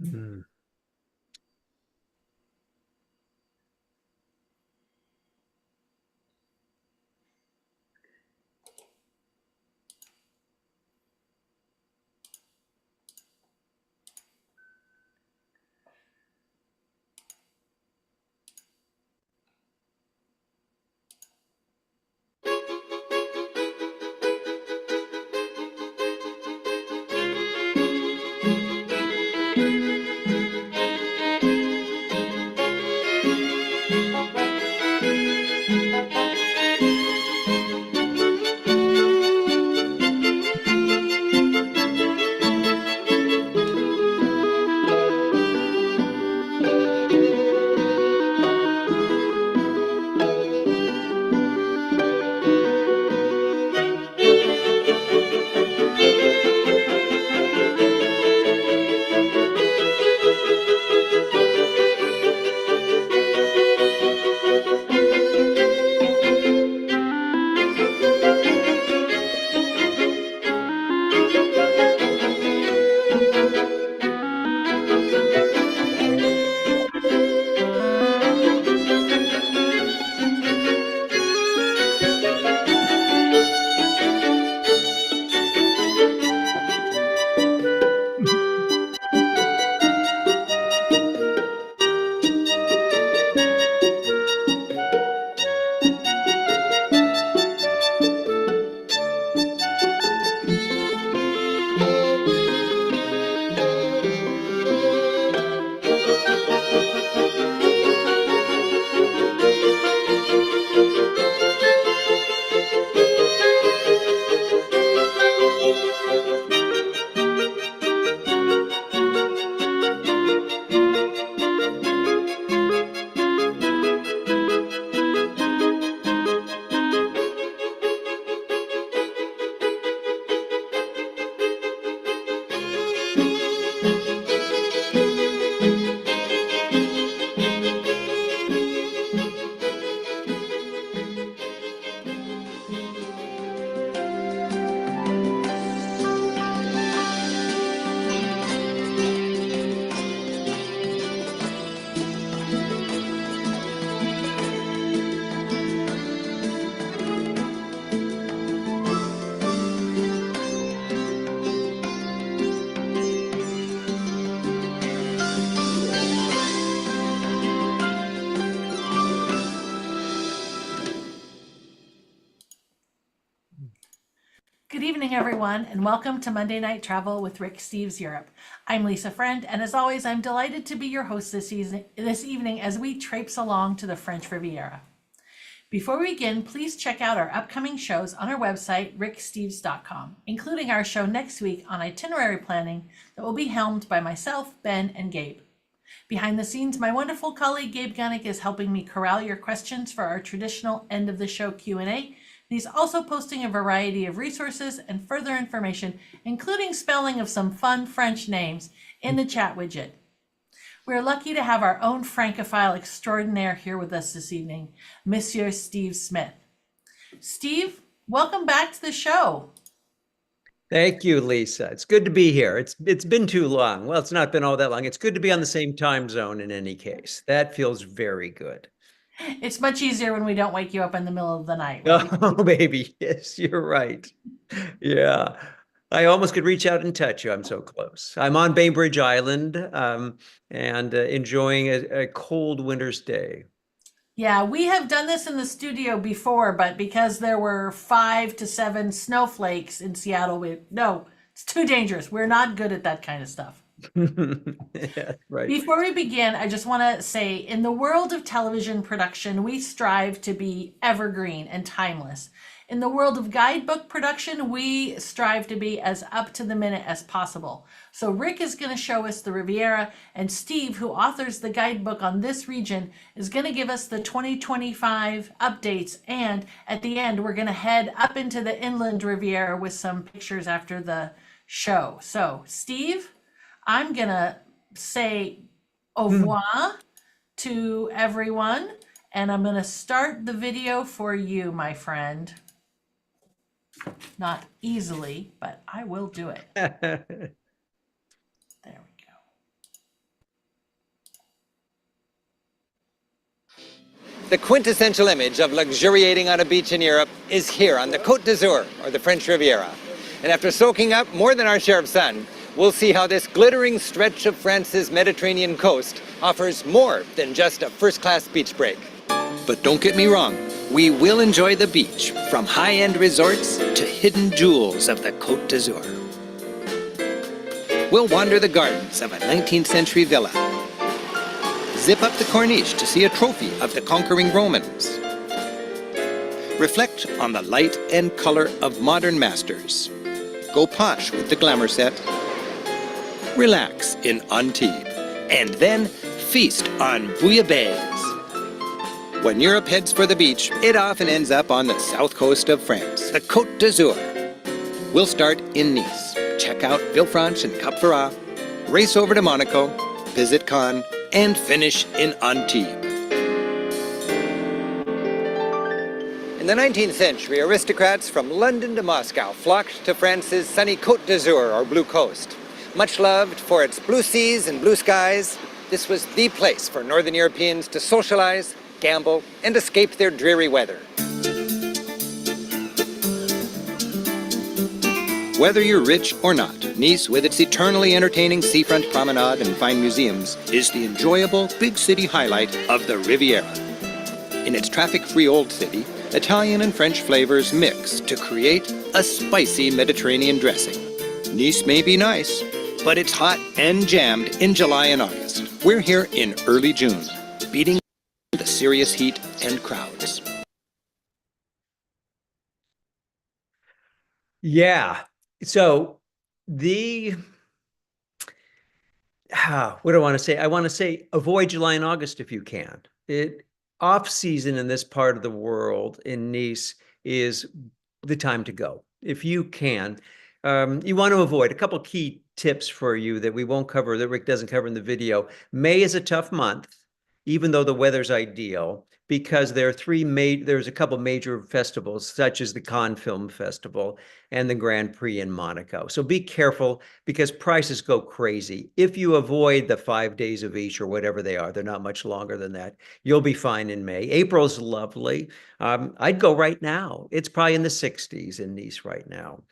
Mm. Good evening, everyone, and welcome to Monday Night Travel with Rick Steves Europe. I'm Lisa Friend, and as always, I'm delighted to be your host this evening as we traipse along to the French Riviera. Before we begin, please check out our upcoming shows on our website, ricksteves.com, including our show next week on itinerary planning that will be helmed by myself, Ben, and Gabe. Behind the scenes, my wonderful colleague Gabe Gunnick is helping me corral your questions for our traditional end of the show Q&A. He's also posting a variety of resources and further information, including spelling of some fun French names, in the chat widget. We're lucky to have our own Francophile extraordinaire here with us this evening, Monsieur Steve Smith. Steve, welcome back to the show. Thank you, Lisa. It's good to be here. It's been too long. Well, it's not been all that long. It's good to be on the same time zone in any case. That feels very good. It's much easier when we don't wake you up in the middle of the night, right? Oh, baby. Yes, you're right. Yeah. I almost could reach out and touch you. I'm so close. I'm on Bainbridge Island, and enjoying a cold winter's day. Yeah, we have done this in the studio before, but because there were 5 to 7 snowflakes in Seattle, no, it's too dangerous. We're not good at that kind of stuff. Yeah, right. Before we begin, I just want to say in the world of television production, we strive to be evergreen and timeless. In the world of guidebook production, we strive to be as up to the minute as possible. So Rick is going to show us the Riviera, and Steve, who authors the guidebook on this region, is going to give us the 2025 updates. And at the end, we're going to head up into the inland Riviera with some pictures after the show. So, Steve, I'm going to say au revoir to everyone, and I'm going to start the video for you, my friend. Not easily, but I will do it. There we go. The quintessential image of luxuriating on a beach in Europe is here on the Côte d'Azur, or the French Riviera. And after soaking up more than our share of sun, we'll see how this glittering stretch of France's Mediterranean coast offers more than just a first-class beach break. But don't get me wrong, we will enjoy the beach, from high-end resorts to hidden jewels of the Côte d'Azur. We'll wander the gardens of a 19th century villa, zip up the Corniche to see a trophy of the conquering Romans, reflect on the light and color of modern masters, go posh with the glamour set, relax in Antibes, and then feast on bouillabaisse. When Europe heads for the beach, it often ends up on the south coast of France, the Côte d'Azur. We'll start in Nice, check out Villefranche and Cap Ferrat, race over to Monaco, visit Cannes, and finish in Antibes. In the 19th century, aristocrats from London to Moscow flocked to France's sunny Côte d'Azur, or Blue Coast. Much loved for its blue seas and blue skies, this was the place for Northern Europeans to socialize, gamble, and escape their dreary weather. Whether you're rich or not, Nice, with its eternally entertaining seafront promenade and fine museums, is the enjoyable big city highlight of the Riviera. In its traffic-free old city, Italian and French flavors mix to create a spicy Mediterranean dressing. Nice may be nice, but it's hot and jammed in July and August. We're here in early June, beating the serious heat and crowds. Yeah. So what do I want to say? I want to say avoid July and August if you can. Off season in this part of the world in Nice is the time to go if you can. You want to avoid a couple key tips for you that we won't cover, that Rick doesn't cover in the video. May is a tough month, even though the weather's ideal, because there's a couple major festivals, such as the Cannes Film Festival and the Grand Prix in Monaco. So be careful because prices go crazy. If you avoid the 5 days of each or whatever they are, they're not much longer than that, you'll be fine in May. April's lovely. I'd go right now. It's probably in the 60s in Nice right now.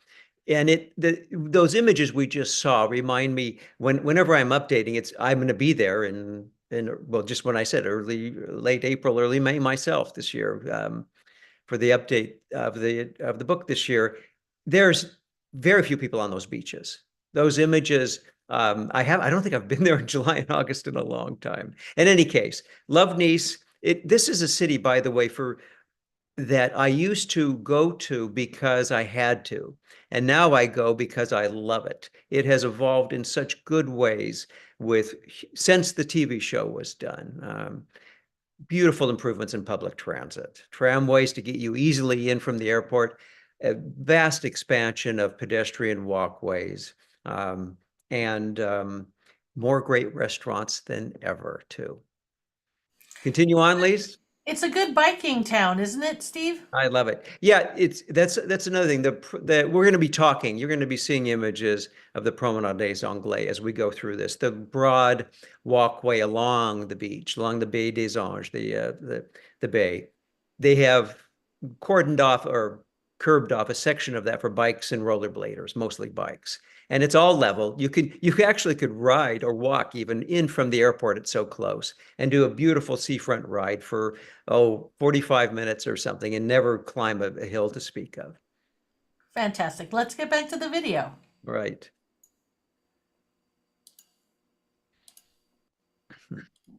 And those images we just saw remind me whenever I'm updating, I'm going to be there well, just when I said late April, early May myself this year, for the update of the book this year. There's very few people on those beaches. Those images, I don't think I've been there in July and August in a long time. In any case, love Nice. This is a city, by the way, that I used to go to because I had to, and now I go because I love it. It has evolved in such good ways since the TV show was done. Beautiful improvements in public transit, tramways to get you easily in from the airport, a vast expansion of pedestrian walkways, and more great restaurants than ever, too. Continue on, Lise. It's a good biking town, isn't it, Steve? I love it. Yeah, that's another thing that we're going to be talking. You're going to be seeing images of the Promenade des Anglais as we go through this. The broad walkway along the beach, along the Baie des Anges, the bay. They have cordoned off or curbed off a section of that for bikes and rollerbladers, mostly bikes. And it's all level. You actually could ride or walk even in from the airport. It's so close, and do a beautiful seafront ride for 45 minutes or something, and never climb a hill to speak of. Fantastic. Let's get back to the video. Right.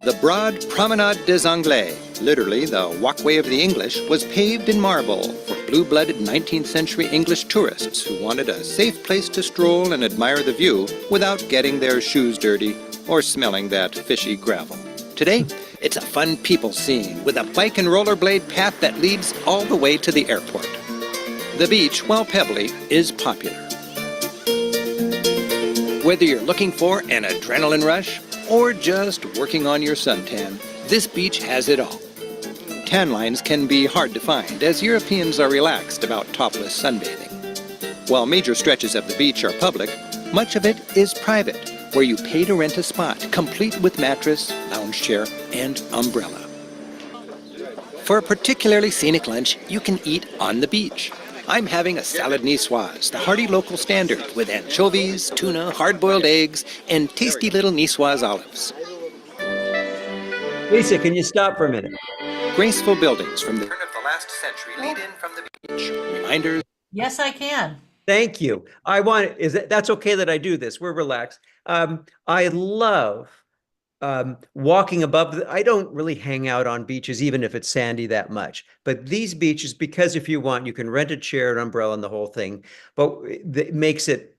The broad Promenade des Anglais, literally the walkway of the English, was paved in marble for blue-blooded 19th century English tourists who wanted a safe place to stroll and admire the view without getting their shoes dirty or smelling that fishy gravel. Today, it's a fun people scene with a bike and rollerblade path that leads all the way to the airport. The beach, while pebbly, is popular. Whether you're looking for an adrenaline rush or just working on your suntan, this beach has it all. Tan lines can be hard to find, as Europeans are relaxed about topless sunbathing. While major stretches of the beach are public, much of it is private, where you pay to rent a spot, complete with mattress, lounge chair, and umbrella. For a particularly scenic lunch, you can eat on the beach. I'm having a salad niçoise, the hearty local standard, with anchovies, tuna, hard-boiled eggs, and tasty little niçoise olives. Lisa, can you stop for a minute? Graceful buildings from the turn of the last century lead in from the beach. Reminders. Yes, I can. Thank you. That's okay that I do this. We're relaxed. I love walking above. I don't really hang out on beaches, even if it's sandy that much. But these beaches, because if you want, you can rent a chair, an umbrella, and the whole thing. But it makes it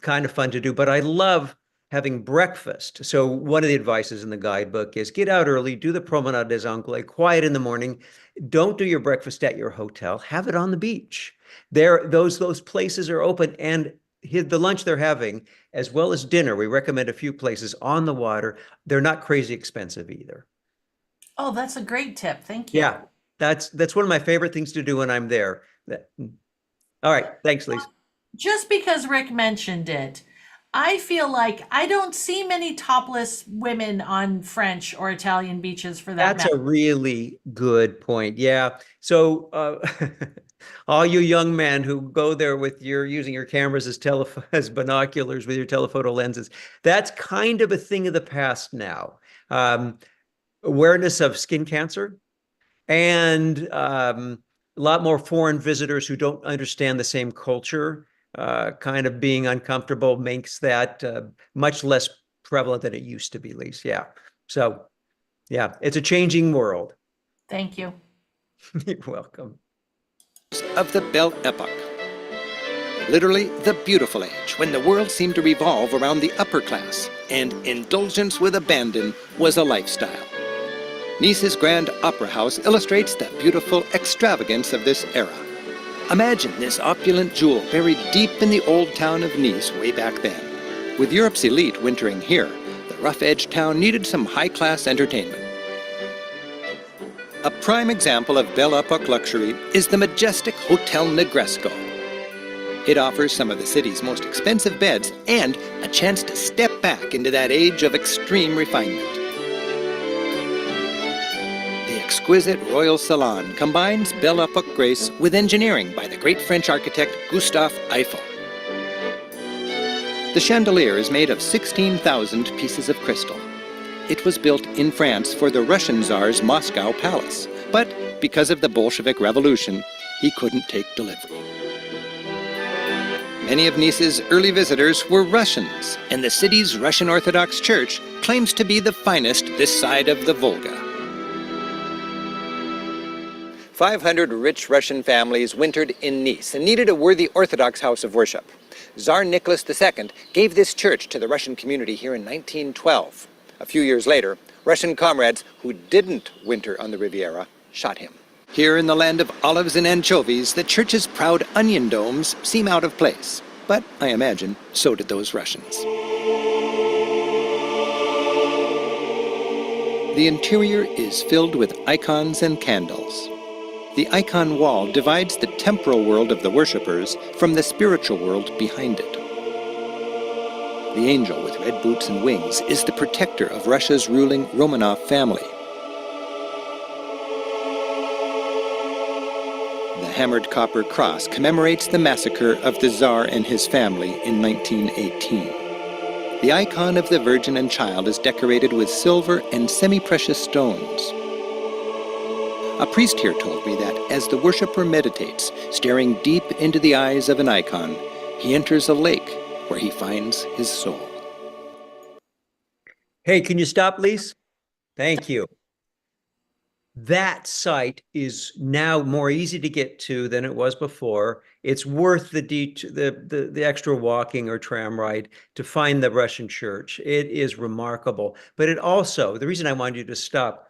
kind of fun to do. But I love having breakfast. So one of the advices in the guidebook is get out early, do the Promenade des Anglais, quiet in the morning. Don't do your breakfast at your hotel. Have it on the beach. Those places are open, and the lunch they're having, as well as dinner, we recommend a few places on the water. They're not crazy expensive either. Oh, that's a great tip. Thank you. Yeah, that's one of my favorite things to do when I'm there. All right, thanks, Lisa. Just because Rick mentioned it, I feel like I don't see many topless women on French or Italian beaches for that That's matter. a really good point. Yeah. So, all you young men who go there with using your cameras as binoculars with your telephoto lenses, that's kind of a thing of the past now. Awareness of skin cancer and a lot more foreign visitors who don't understand the same culture, kind of being uncomfortable makes that much less prevalent than it used to be, Lise. Yeah. So, yeah, it's a changing world. Thank you. You're welcome. Of the Belle Epoque. Literally the beautiful age when the world seemed to revolve around the upper class and indulgence with abandon was a lifestyle. Nice's Grand Opera House illustrates the beautiful extravagance of this era. Imagine this opulent jewel buried deep in the old town of Nice way back then. With Europe's elite wintering here, the rough-edged town needed some high-class entertainment. A prime example of Belle Epoque luxury is the majestic Hotel Negresco. It offers some of the city's most expensive beds and a chance to step back into that age of extreme refinement. The exquisite royal salon combines Belle Epoque grace with engineering by the great French architect Gustave Eiffel. The chandelier is made of 16,000 pieces of crystal. It was built in France for the Russian Tsar's Moscow palace, but because of the Bolshevik Revolution, he couldn't take delivery. Many of Nice's early visitors were Russians, and the city's Russian Orthodox Church claims to be the finest this side of the Volga. 500 rich Russian families wintered in Nice and needed a worthy Orthodox house of worship. Tsar Nicholas II gave this church to the Russian community here in 1912. A few years later, Russian comrades who didn't winter on the Riviera shot him. Here in the land of olives and anchovies, the church's proud onion domes seem out of place. But I imagine so did those Russians. The interior is filled with icons and candles. The icon wall divides the temporal world of the worshippers from the spiritual world behind it. The angel with red boots and wings is the protector of Russia's ruling Romanov family. The hammered copper cross commemorates the massacre of the Tsar and his family in 1918. The icon of the Virgin and Child is decorated with silver and semi-precious stones. A priest here told me that as the worshipper meditates, staring deep into the eyes of an icon, he enters a lake where he finds his soul. Hey, can you stop, Lise? Thank you. That site is now more easy to get to than it was before. It's worth the extra walking or tram ride to find the Russian church. It is remarkable. But it also, the reason I wanted you to stop,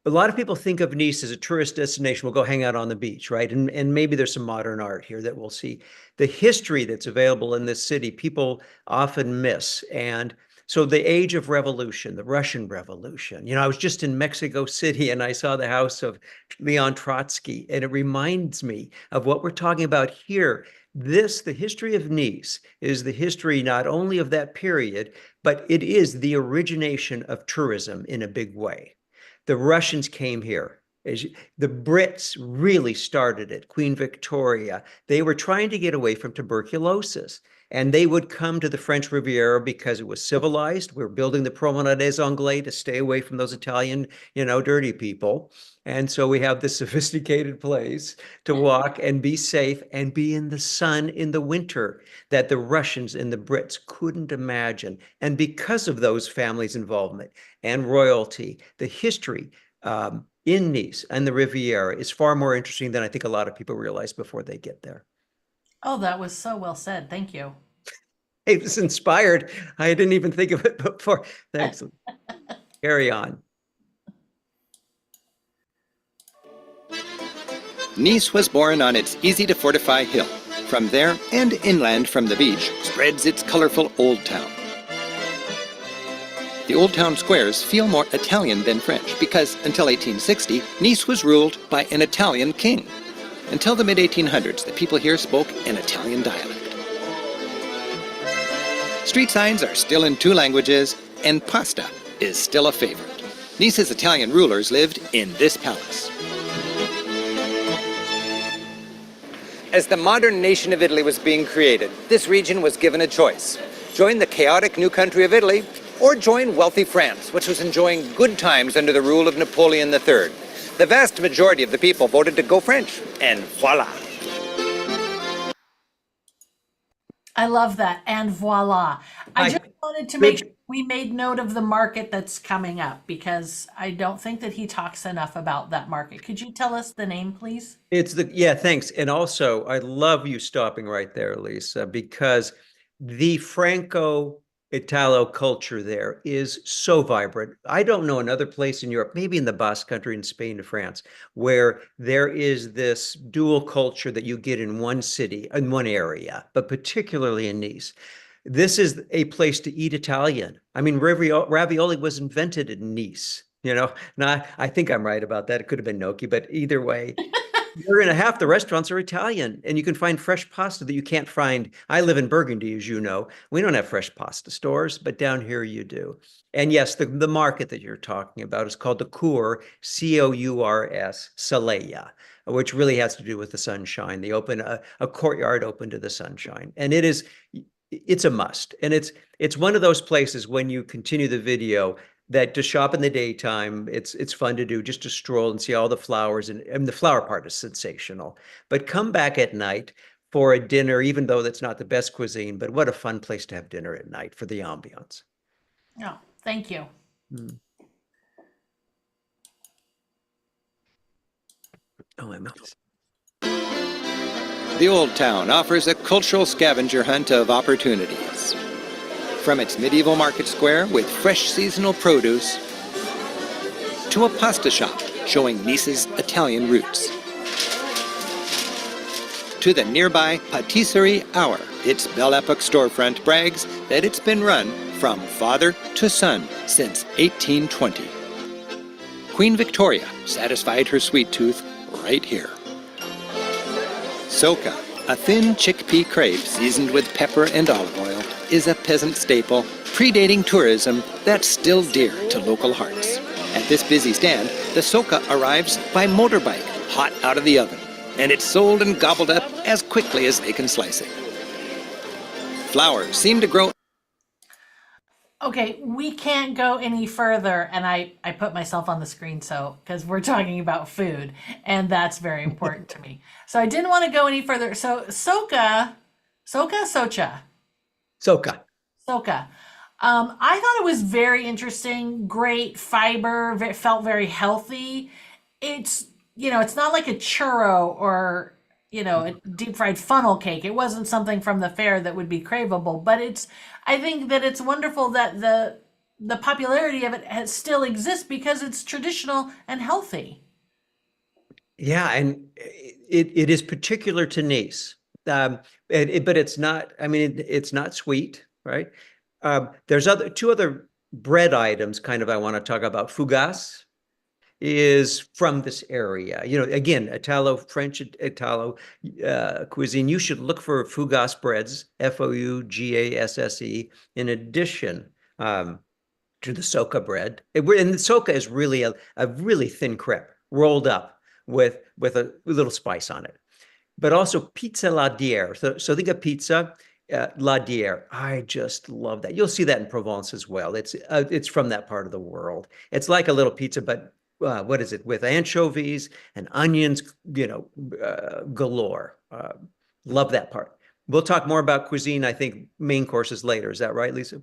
a lot of people think of Nice as a tourist destination. We'll go hang out on the beach, right? And maybe there's some modern art here that we'll see. The history that's available in this city, people often miss. And so the age of revolution, the Russian Revolution, I was just in Mexico City and I saw the house of Leon Trotsky, and it reminds me of what we're talking about here. The history of Nice is the history not only of that period, but it is the origination of tourism in a big way. The Russians came here. The Brits really started it. Queen Victoria. They were trying to get away from tuberculosis. And they would come to the French Riviera because it was civilized. We were building the Promenade des Anglais to stay away from those Italian, dirty people. And so we have this sophisticated place to walk and be safe and be in the sun in the winter that the Russians and the Brits couldn't imagine. And because of those families' involvement and royalty, the history in Nice and the Riviera is far more interesting than I think a lot of people realize before they get there. Oh, that was so well said. Thank you. It was inspired. I didn't even think of it before. Thanks. Carry on. Nice was born on its easy-to-fortify hill. From there, and inland from the beach, spreads its colorful Old Town. The Old Town squares feel more Italian than French because, until 1860, Nice was ruled by an Italian king. Until the mid-1800s, the people here spoke an Italian dialect. Street signs are still in 2 languages, and pasta is still a favorite. Nice's Italian rulers lived in this palace. As the modern nation of Italy was being created, this region was given a choice. Join the chaotic new country of Italy, or join wealthy France, which was enjoying good times under the rule of Napoleon III. The vast majority of the people voted to go French, and voila. I love that. And voila. I just wanted to make sure we made note of the market that's coming up because I don't think that he talks enough about that market. Could you tell us the name, please? Yeah, thanks. And also, I love you stopping right there, Lisa, because the Franco-Italo culture there is so vibrant. I don't know another place in Europe, maybe in the Basque Country in Spain and France, where there is this dual culture that you get in one city, in one area, but particularly in Nice. This is a place to eat Italian. I mean, ravioli was invented in Nice. Not, I think I'm right about that. It could have been gnocchi, but either way, year and a half, the restaurants are Italian, and you can find fresh pasta that you can't find. I live in Burgundy, as you know. We don't have fresh pasta stores, but down here you do. And yes, the market that you're talking about is called the Cours, Cours, Soleil, which really has to do with the sunshine. They open a courtyard open to the sunshine, and it's a must. And it's one of those places when you continue the video that to shop in the daytime, it's fun to do, just to stroll and see all the flowers. And the flower part is sensational. But come back at night for a dinner, even though that's not the best cuisine, but what a fun place to have dinner at night for the ambiance. Oh, thank you. Oh, I missed. The Old Town offers a cultural scavenger hunt of opportunities. From its medieval market square with fresh seasonal produce, to a pasta shop showing Nice's Italian roots, to the nearby Patisserie Hour. Its Belle Epoque storefront brags that it's been run from father to son since 1820. Queen Victoria satisfied her sweet tooth right here. Soca, a thin chickpea crepe seasoned with pepper and olive oil, is a peasant staple predating tourism that's still dear to local hearts. At this busy stand, the soca arrives by motorbike, hot out of the oven, and it's sold and gobbled up as quickly as they can slice it. Flowers seem to grow. Okay, we can't go any further, and I put myself on the screen because we're talking about food, and that's very important to me. So I didn't want to go any further. So Soca. I thought it was very interesting, great fiber, felt very healthy. It's it's not like a churro or a deep fried funnel cake. It wasn't something from the fair that would be craveable, but I think that it's wonderful that the popularity of it still exists because it's traditional and healthy. Yeah, and it is particular to Nice, but it's not. I mean, it's not sweet, right? There's two other bread items, kind of, I want to talk about. Fougasse is from this area. Again, French Italo cuisine. You should look for Fougasse breads, Fougasse, in addition to the soca bread. And the soca is really a really thin crepe rolled up with a little spice on it. But also pizza Ladière. So think of pizza, Ladière. I just love that. You'll see that in Provence as well. It's from that part of the world. It's like a little pizza, but what is it? With anchovies and onions, galore. Love that part. We'll talk more about cuisine, I think, main courses later. Is that right, Lisa?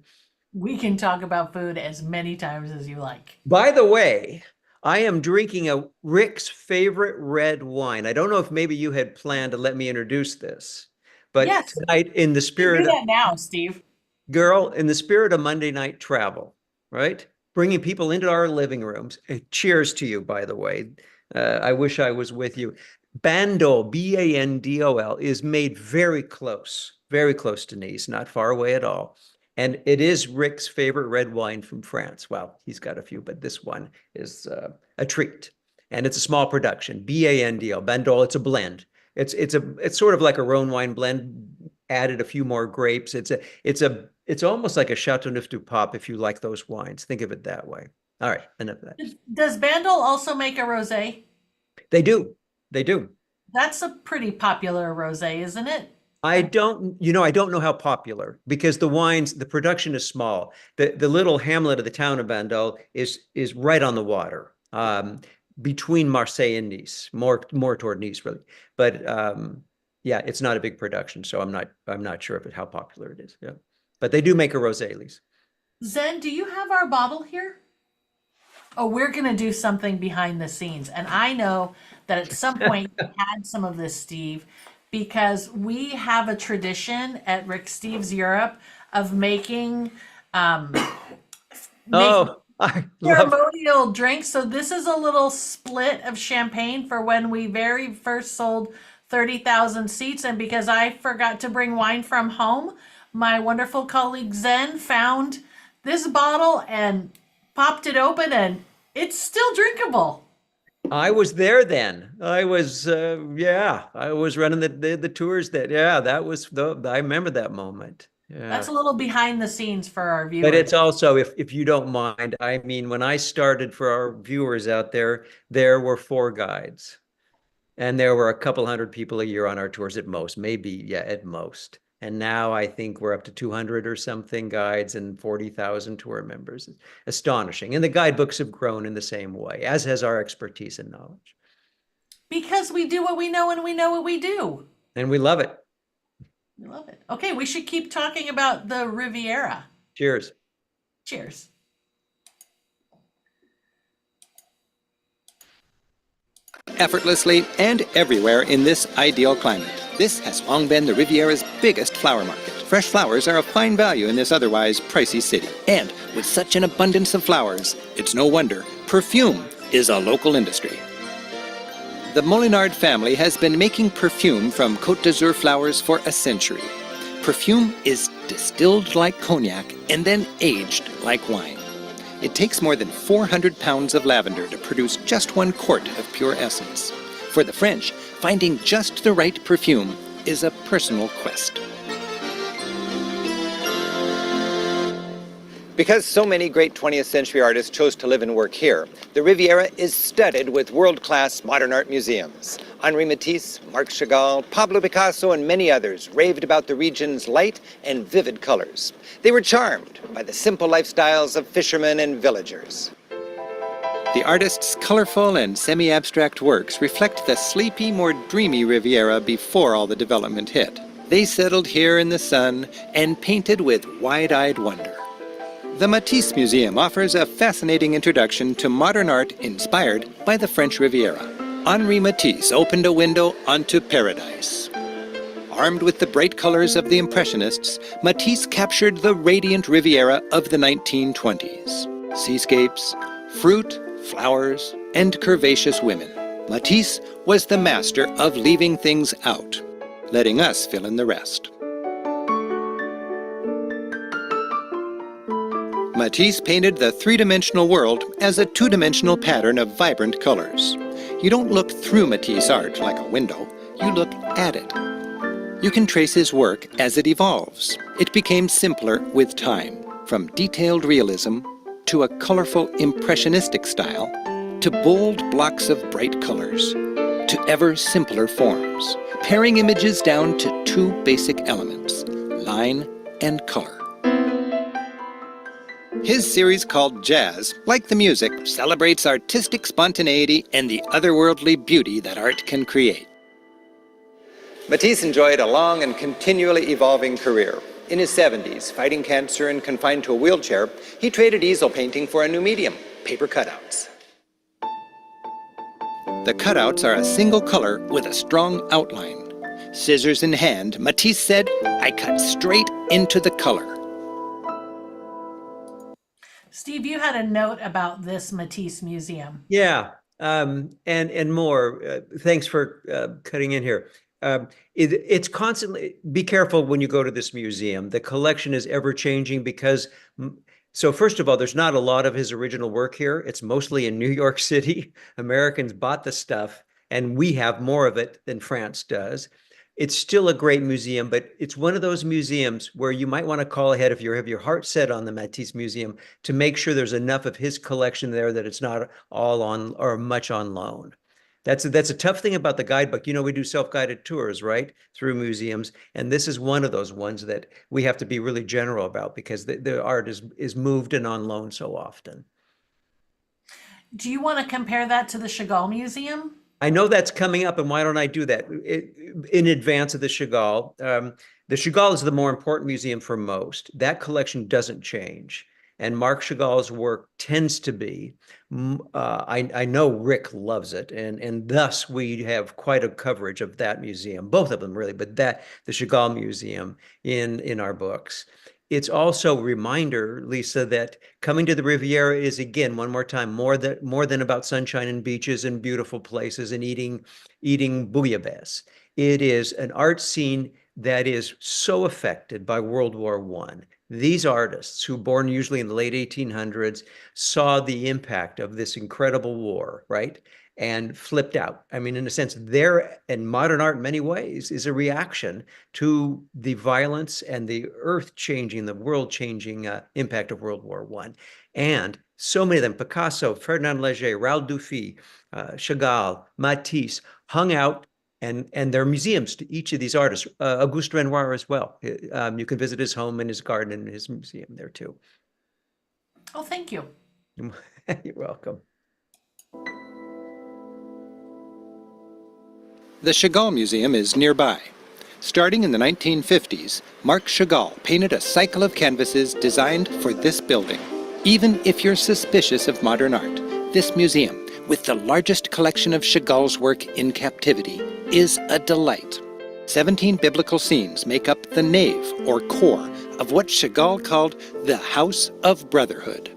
We can talk about food as many times as you like. By the way, I am drinking a Rick's favorite red wine. I don't know if maybe you had planned to let me introduce this, but Yes, tonight, in the you do spirit of, that now, Steve. girl, in the spirit of Monday Night Travel, right? Bringing people into our living rooms. Cheers to you, by the way. I wish I was with you. Bandol, Bandol, is made very close to Nice, not far away at all. And it is Rick's favorite red wine from France. Well, he's got a few, but this one is a treat. And it's a small production. Bandol, Bandol. It's a blend. It's sort of like a Rhone wine blend. Added a few more grapes. It's almost like a Chateauneuf du Pape if you like those wines. Think of it that way. All right, enough of that. Does Bandol also make a rosé? They do. They do. That's a pretty popular rosé, isn't it? I don't know how popular because the production is small. The little hamlet of the town of Bandol is right on the water, between Marseille and Nice, more toward Nice really. But yeah, it's not a big production, so I'm not sure how popular it is. Yeah, but they do make a rosé, Lise. Zen, do you have our bottle here? Oh, we're gonna do something behind the scenes, and I know that at some point you had some of this, Steve, because we have a tradition at Rick Steves Europe of making Oh, I love ceremonial drinks. So this is a little split of champagne for when we very first sold 30,000 seats. And because I forgot to bring wine from home, my wonderful colleague Zen found this bottle and popped it open, and it's still drinkable. I was there then. I was I was running the tours I remember that moment. Yeah. That's a little behind the scenes for our But viewers. it's also, if you don't mind, I mean, when I started, for our viewers out there were 4 guides, and there were a couple hundred people a year on our tours at most, maybe, yeah, at most. And now I think we're up to 200 or something guides and 40,000 tour members. It's astonishing. And the guidebooks have grown in the same way, as has our expertise and knowledge. Because we do what we know and we know what we do. And we love it. We love it. Okay, we should keep talking about the Riviera. Cheers. Cheers. Effortlessly and everywhere in this ideal climate. This has long been the Riviera's biggest flower market. Fresh flowers are of fine value in this otherwise pricey city. And with such an abundance of flowers, it's no wonder perfume is a local industry. The Molinard family has been making perfume from Côte d'Azur flowers for a century. Perfume is distilled like cognac and then aged like wine. It takes more than 400 pounds of lavender to produce just 1 quart of pure essence. For the French, finding just the right perfume is a personal quest. Because so many great 20th century artists chose to live and work here, the Riviera is studded with world-class modern art museums. Henri Matisse, Marc Chagall, Pablo Picasso, and many others raved about the region's light and vivid colors. They were charmed by the simple lifestyles of fishermen and villagers. The artists' colorful and semi-abstract works reflect the sleepy, more dreamy Riviera before all the development hit. They settled here in the sun and painted with wide-eyed wonder. The Matisse Museum offers a fascinating introduction to modern art inspired by the French Riviera. Henri Matisse opened a window onto paradise. Armed with the bright colors of the Impressionists, Matisse captured the radiant Riviera of the 1920s. Seascapes, fruit, flowers, and curvaceous women. Matisse was the master of leaving things out, letting us fill in the rest. Matisse painted the three-dimensional world as a two-dimensional pattern of vibrant colors. You don't look through Matisse art like a window, you look at it. You can trace his work as it evolves. It became simpler with time, from detailed realism to a colorful impressionistic style to bold blocks of bright colors, to ever simpler forms, paring images down to two basic elements, line and color. His series called Jazz, like the music, celebrates artistic spontaneity and the otherworldly beauty that art can create. Matisse enjoyed a long and continually evolving career. In his 70s, fighting cancer and confined to a wheelchair, he traded easel painting for a new medium, paper cutouts. The cutouts are a single color with a strong outline. Scissors in hand, Matisse said, "I cut straight into the color." Steve, you had a note about this Matisse museum. Yeah, and more. Thanks for cutting in here. It's constantly, be careful when you go to this museum. The collection is ever changing because, so first of all, there's not a lot of his original work here. It's mostly in New York City. Americans bought the stuff, and we have more of it than France does. It's still a great museum, but it's one of those museums where you might want to call ahead if you have your heart set on the Matisse Museum to make sure there's enough of his collection there that it's not all on or much on loan. That's a tough thing about the guidebook. You know, we do self-guided tours, right, through museums, and this is one of those ones that we have to be really general about because the art is moved and on loan so often. Do you want to compare that to the Chagall Museum? I know that's coming up, and why don't I do that in advance of the Chagall? The Chagall is the more important museum for most. That collection doesn't change. And Marc Chagall's work tends to be, I know Rick loves it, and thus we have quite a coverage of that museum, both of them really, but the Chagall Museum in our books. It's also a reminder, Lisa, that coming to the Riviera is, again, one more time, more than about sunshine and beaches and beautiful places and eating bouillabaisse. It is an art scene that is so affected by World War I. These artists, who were born usually in the late 1800s, saw the impact of this incredible war, right? And flipped out. I mean, in a sense, and modern art in many ways is a reaction to the violence and the earth-changing, the world-changing impact of World War I. And so many of them, Picasso, Ferdinand Léger, Raoul Dufy, Chagall, Matisse, hung out, and there are museums to each of these artists. Auguste Renoir as well. You can visit his home and his garden and his museum there too. Oh, thank you. You're welcome. The Chagall Museum is nearby. Starting in the 1950s, Marc Chagall painted a cycle of canvases designed for this building. Even if you're suspicious of modern art, this museum, with the largest collection of Chagall's work in captivity, is a delight. 17 biblical scenes make up the nave, or core, of what Chagall called the House of Brotherhood.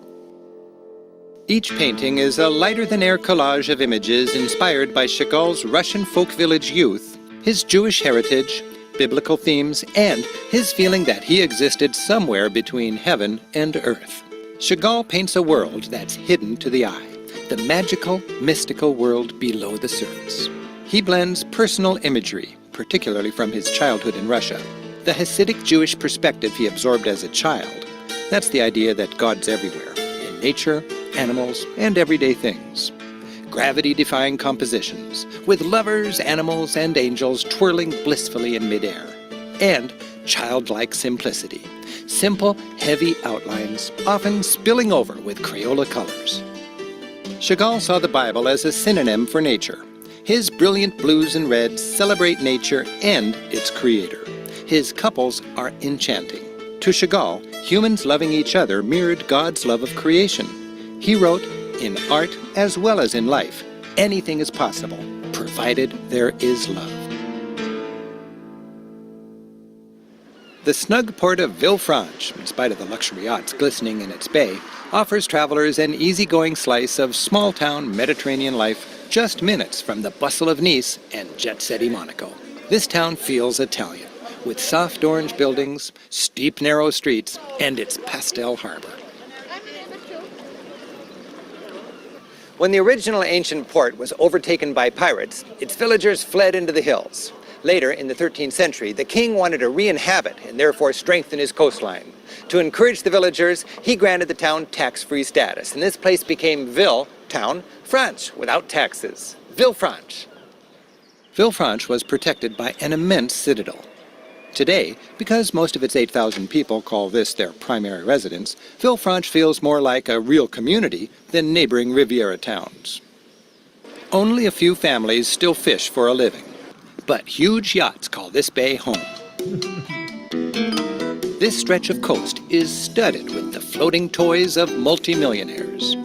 Each painting is a lighter-than-air collage of images inspired by Chagall's Russian folk village youth, his Jewish heritage, biblical themes, and his feeling that he existed somewhere between heaven and earth. Chagall paints a world that's hidden to the eye, the magical, mystical world below the surface. He blends personal imagery, particularly from his childhood in Russia, the Hasidic Jewish perspective he absorbed as a child. That's the idea that God's everywhere, in nature, animals, and everyday things. Gravity-defying compositions, with lovers, animals, and angels twirling blissfully in midair. And childlike simplicity. Simple, heavy outlines, often spilling over with Crayola colors. Chagall saw the Bible as a synonym for nature. His brilliant blues and reds celebrate nature and its creator. His couples are enchanting. To Chagall, humans loving each other mirrored God's love of creation. He wrote, in art as well as in life, anything is possible, provided there is love. The snug port of Villefranche, in spite of the luxury yachts glistening in its bay, offers travelers an easygoing slice of small-town Mediterranean life just minutes from the bustle of Nice and jet-setty Monaco. This town feels Italian, with soft orange buildings, steep narrow streets, and its pastel harbor. When the original ancient port was overtaken by pirates, its villagers fled into the hills. Later, in the 13th century, the king wanted to re-inhabit and therefore strengthen his coastline. To encourage the villagers, he granted the town tax-free status, and this place became Ville town, France without taxes. Villefranche. Villefranche was protected by an immense citadel. Today, because most of its 8,000 people call this their primary residence, Villefranche feels more like a real community than neighboring Riviera towns. Only a few families still fish for a living, but huge yachts call this bay home. This stretch of coast is studded with the floating toys of multimillionaires.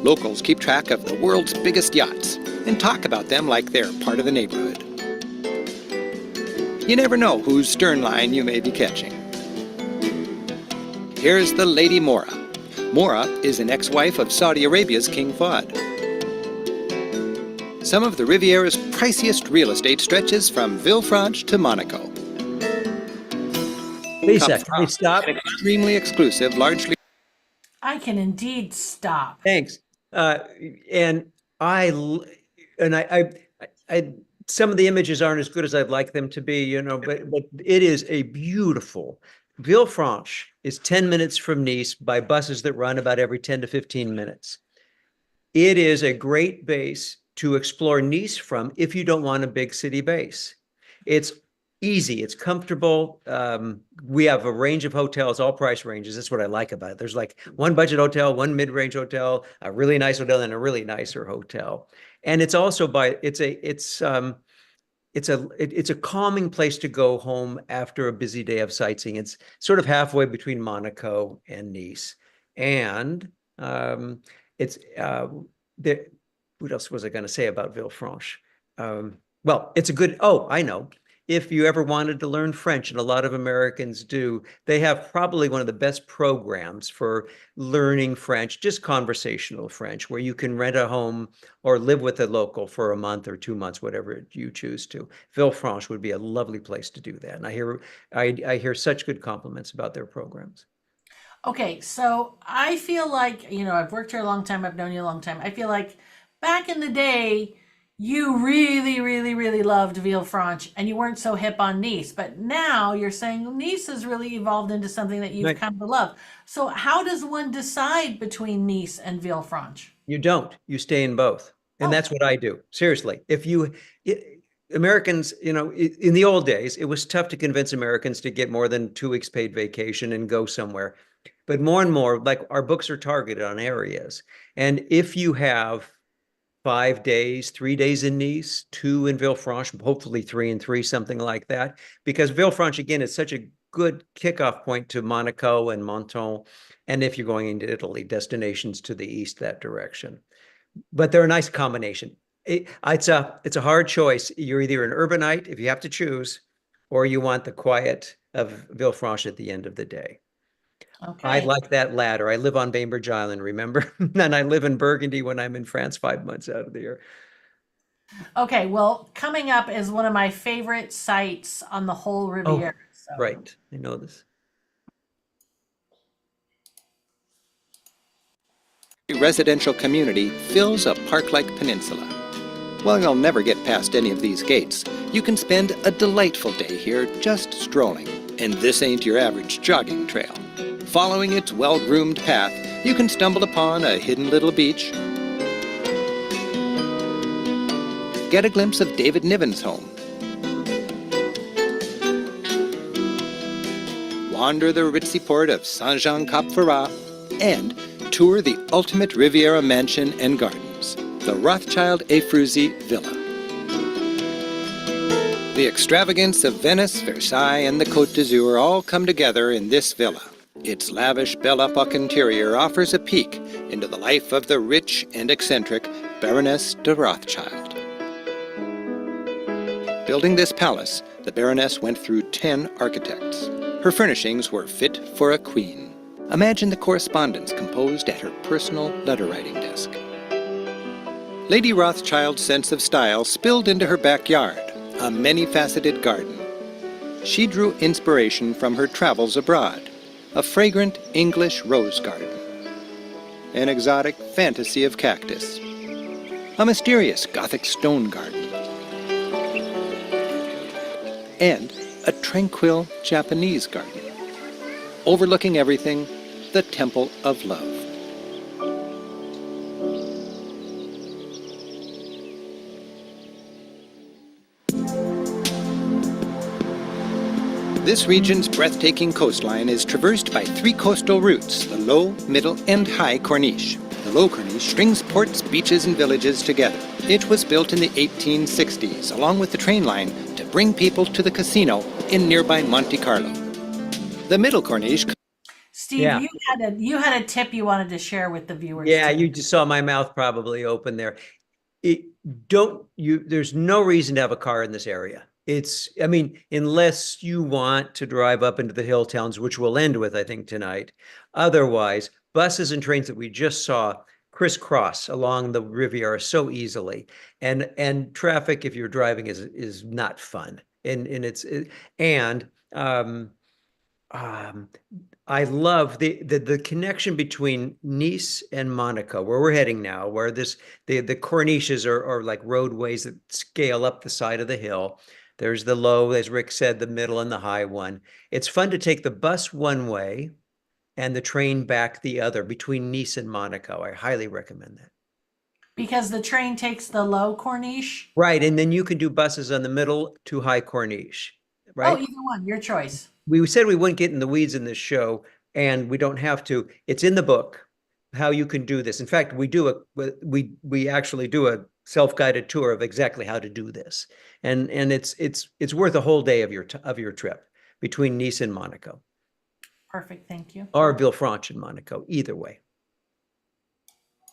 Locals keep track of the world's biggest yachts and talk about them like they're part of the neighborhood. You never know whose stern line you may be catching. Here's the Lady Mora. Mora is an ex-wife of Saudi Arabia's King Fahd. Some of the Riviera's priciest real estate stretches from Villefranche to Monaco. Lisa, can we stop? Extremely exclusive, largely. I can indeed stop. Thanks. And some of the images aren't as good as I'd like them to be, but it is a beautiful. Villefranche is 10 minutes from Nice by buses that run about every 10 to 15 minutes. It is a great base to explore Nice from if you don't want a big city base. It's easy, it's comfortable. We have a range of hotels, all price ranges. That's what I like about it. There's like one budget hotel, one mid-range hotel, a really nice hotel, and a really nicer hotel. And it's also it's a calming place to go home after a busy day of sightseeing. It's sort of halfway between Monaco and Nice. And it's what else was I going to say about Villefranche? Well, it's a good, I know. If you ever wanted to learn French, and a lot of Americans do, they have probably one of the best programs for learning French, just conversational French, where you can rent a home or live with a local for a month or 2 months, whatever you choose to. Villefranche would be a lovely place to do that. And I hear such good compliments about their programs. Okay, so I feel like, I've worked here a long time, I've known you a long time. I feel like back in the day, you really, really, really loved Villefranche and you weren't so hip on Nice. But now you're saying Nice has really evolved into something that you've come to love. So how does one decide between Nice and Villefranche? You don't. You stay in both. And that's what I do. Seriously. Americans, in the old days, it was tough to convince Americans to get more than 2 weeks paid vacation and go somewhere. But more and more, like our books are targeted on areas. And if you have 5 days, 3 days in Nice, 2 in Villefranche, hopefully 3 and 3, something like that. Because Villefranche, again, is such a good kickoff point to Monaco and Menton. And if you're going into Italy, destinations to the east, that direction. But they're a nice combination. It's a hard choice. You're either an urbanite, if you have to choose, or you want the quiet of Villefranche at the end of the day. Okay. I like that latter. I live on Bainbridge Island, remember? And I live in Burgundy when I'm in France 5 months out of the year. Okay, well, coming up is one of my favorite sites on the whole Riviera. Right. I know this. Residential community fills a park-like peninsula. While you'll never get past any of these gates, you can spend a delightful day here just strolling. And this ain't your average jogging trail. Following its well-groomed path, you can stumble upon a hidden little beach, get a glimpse of David Niven's home, wander the ritzy port of Saint-Jean-Cap-Ferrat, and tour the ultimate Riviera mansion and gardens, the Rothschild et Fruzy Villa. The extravagance of Venice, Versailles, and the Côte d'Azur all come together in this villa. Its lavish Belle Epoque interior offers a peek into the life of the rich and eccentric Baroness de Rothschild. Building this palace, the Baroness went through 10 architects. Her furnishings were fit for a queen. Imagine the correspondence composed at her personal letter-writing desk. Lady Rothschild's sense of style spilled into her backyard, a many-faceted garden. She drew inspiration from her travels abroad. A fragrant English rose garden, an exotic fantasy of cactus, a mysterious Gothic stone garden, and a tranquil Japanese garden. Overlooking everything, the Temple of Love. This region's breathtaking coastline is traversed by three coastal routes, the low, middle, and high Corniche. The low Corniche strings ports, beaches, and villages together. It was built in the 1860s, along with the train line, to bring people to the casino in nearby Monte Carlo. The middle Corniche. Steve, Yeah. you had a tip you wanted to share with the viewers. Yeah, too. you just saw my mouth probably open there. There's no reason to have a car in this area. I mean, unless you want to drive up into the hill towns, which we'll end with, I think, tonight. Otherwise, buses and trains that we just saw crisscross along the Riviera so easily. And traffic, if you're driving, is not fun. I love the connection between Nice and Monaco, where we're heading now, where the corniches are like roadways that scale up the side of the hill. There's the low, as Rick said, the middle and the high one. It's fun to take the bus one way and the train back the other between Nice and Monaco. I highly recommend that. Because the train takes the low Corniche. Right, and then you can do buses on the middle to high Corniche, right? Oh, either one, your choice. We said we wouldn't get in the weeds in this show, and we don't have to. It's in the book how you can do this. In fact, we actually do a self-guided tour of exactly how to do this, and it's worth a whole day of your trip between Nice and Monaco, Perfect, thank you. or Villefranche and Monaco. Either way.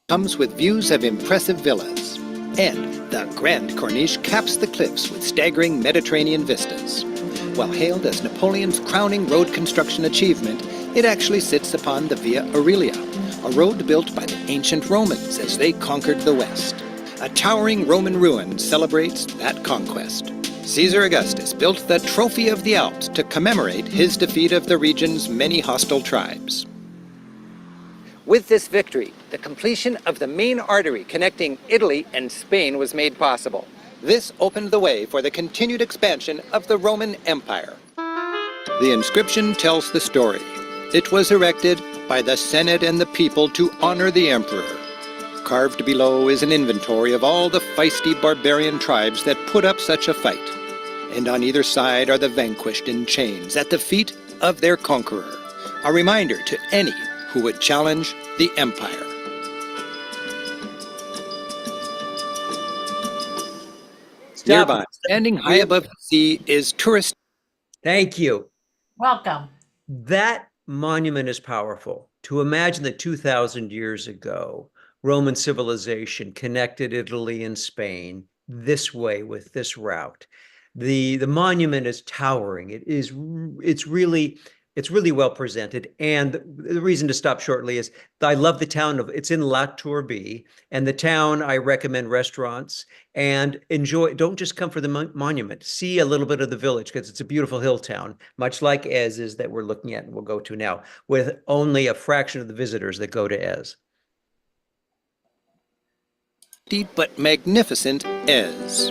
Comes with views of impressive villas. And the Grand Corniche caps the cliffs with staggering Mediterranean vistas. While hailed as Napoleon's crowning road construction achievement, it actually sits upon the Via Aurelia, a road built by the ancient Romans as they conquered the West. A towering Roman ruin celebrates that conquest. Caesar Augustus built the Trophy of the Alps to commemorate his defeat of the region's many hostile tribes. With this victory, the completion of the main artery connecting Italy and Spain was made possible. This opened the way for the continued expansion of the Roman Empire. The inscription tells the story. It was erected by the Senate and the people to honor the emperor. Carved below is an inventory of all the feisty barbarian tribes that put up such a fight. And on either side are the vanquished in chains at the feet of their conqueror. A reminder to any who would challenge the empire. Nearby, standing high above the sea, is tourist. Thank you. Welcome. That monument is powerful. To imagine that 2,000 years ago, Roman civilization connected Italy and Spain this way with this route. The monument is towering. It's really well presented. And the reason to stop shortly is I love the town it's in La Tourbe, and the town, I recommend restaurants and enjoy. Don't just come for the monument. See a little bit of the village because it's a beautiful hill town, much like Ez is that we're looking at and we'll go to now, with only a fraction of the visitors that go to Ez. But magnificent Ez.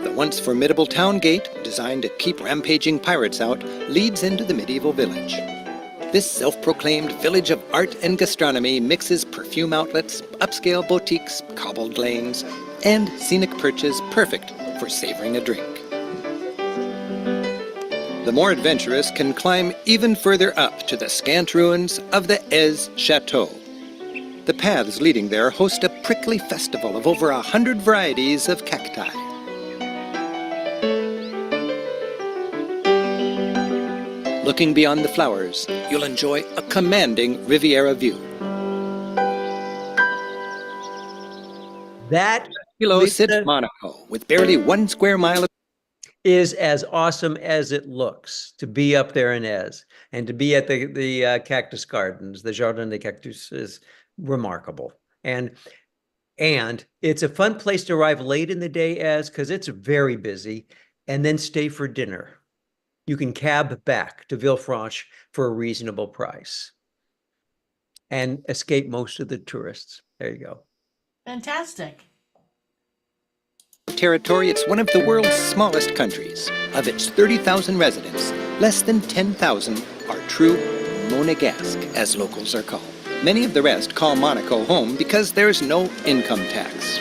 The once formidable town gate, designed to keep rampaging pirates out, leads into the medieval village. This self-proclaimed village of art and gastronomy mixes perfume outlets, upscale boutiques, cobbled lanes, and scenic perches perfect for savoring a drink. The more adventurous can climb even further up to the scant ruins of the Ez Chateau. The paths leading there host a prickly festival of over 100 varieties of cacti. Looking beyond the flowers, you'll enjoy a commanding Riviera view. That Below sits Monaco, with barely 1 square mile of is as awesome as it looks to be up there in Ez, and to be at the cactus gardens. The Jardin des Cactus is remarkable, and it's a fun place to arrive late in the day, Ez, because it's very busy, and then stay for dinner. You can cab back to Villefranche for a reasonable price and escape most of the tourists. There you go. Fantastic. territory, it's one of the world's smallest countries. Of its 30,000 residents, less than 10,000 are true Monégasque, as locals are called. Many of the rest call Monaco home because there's no income tax.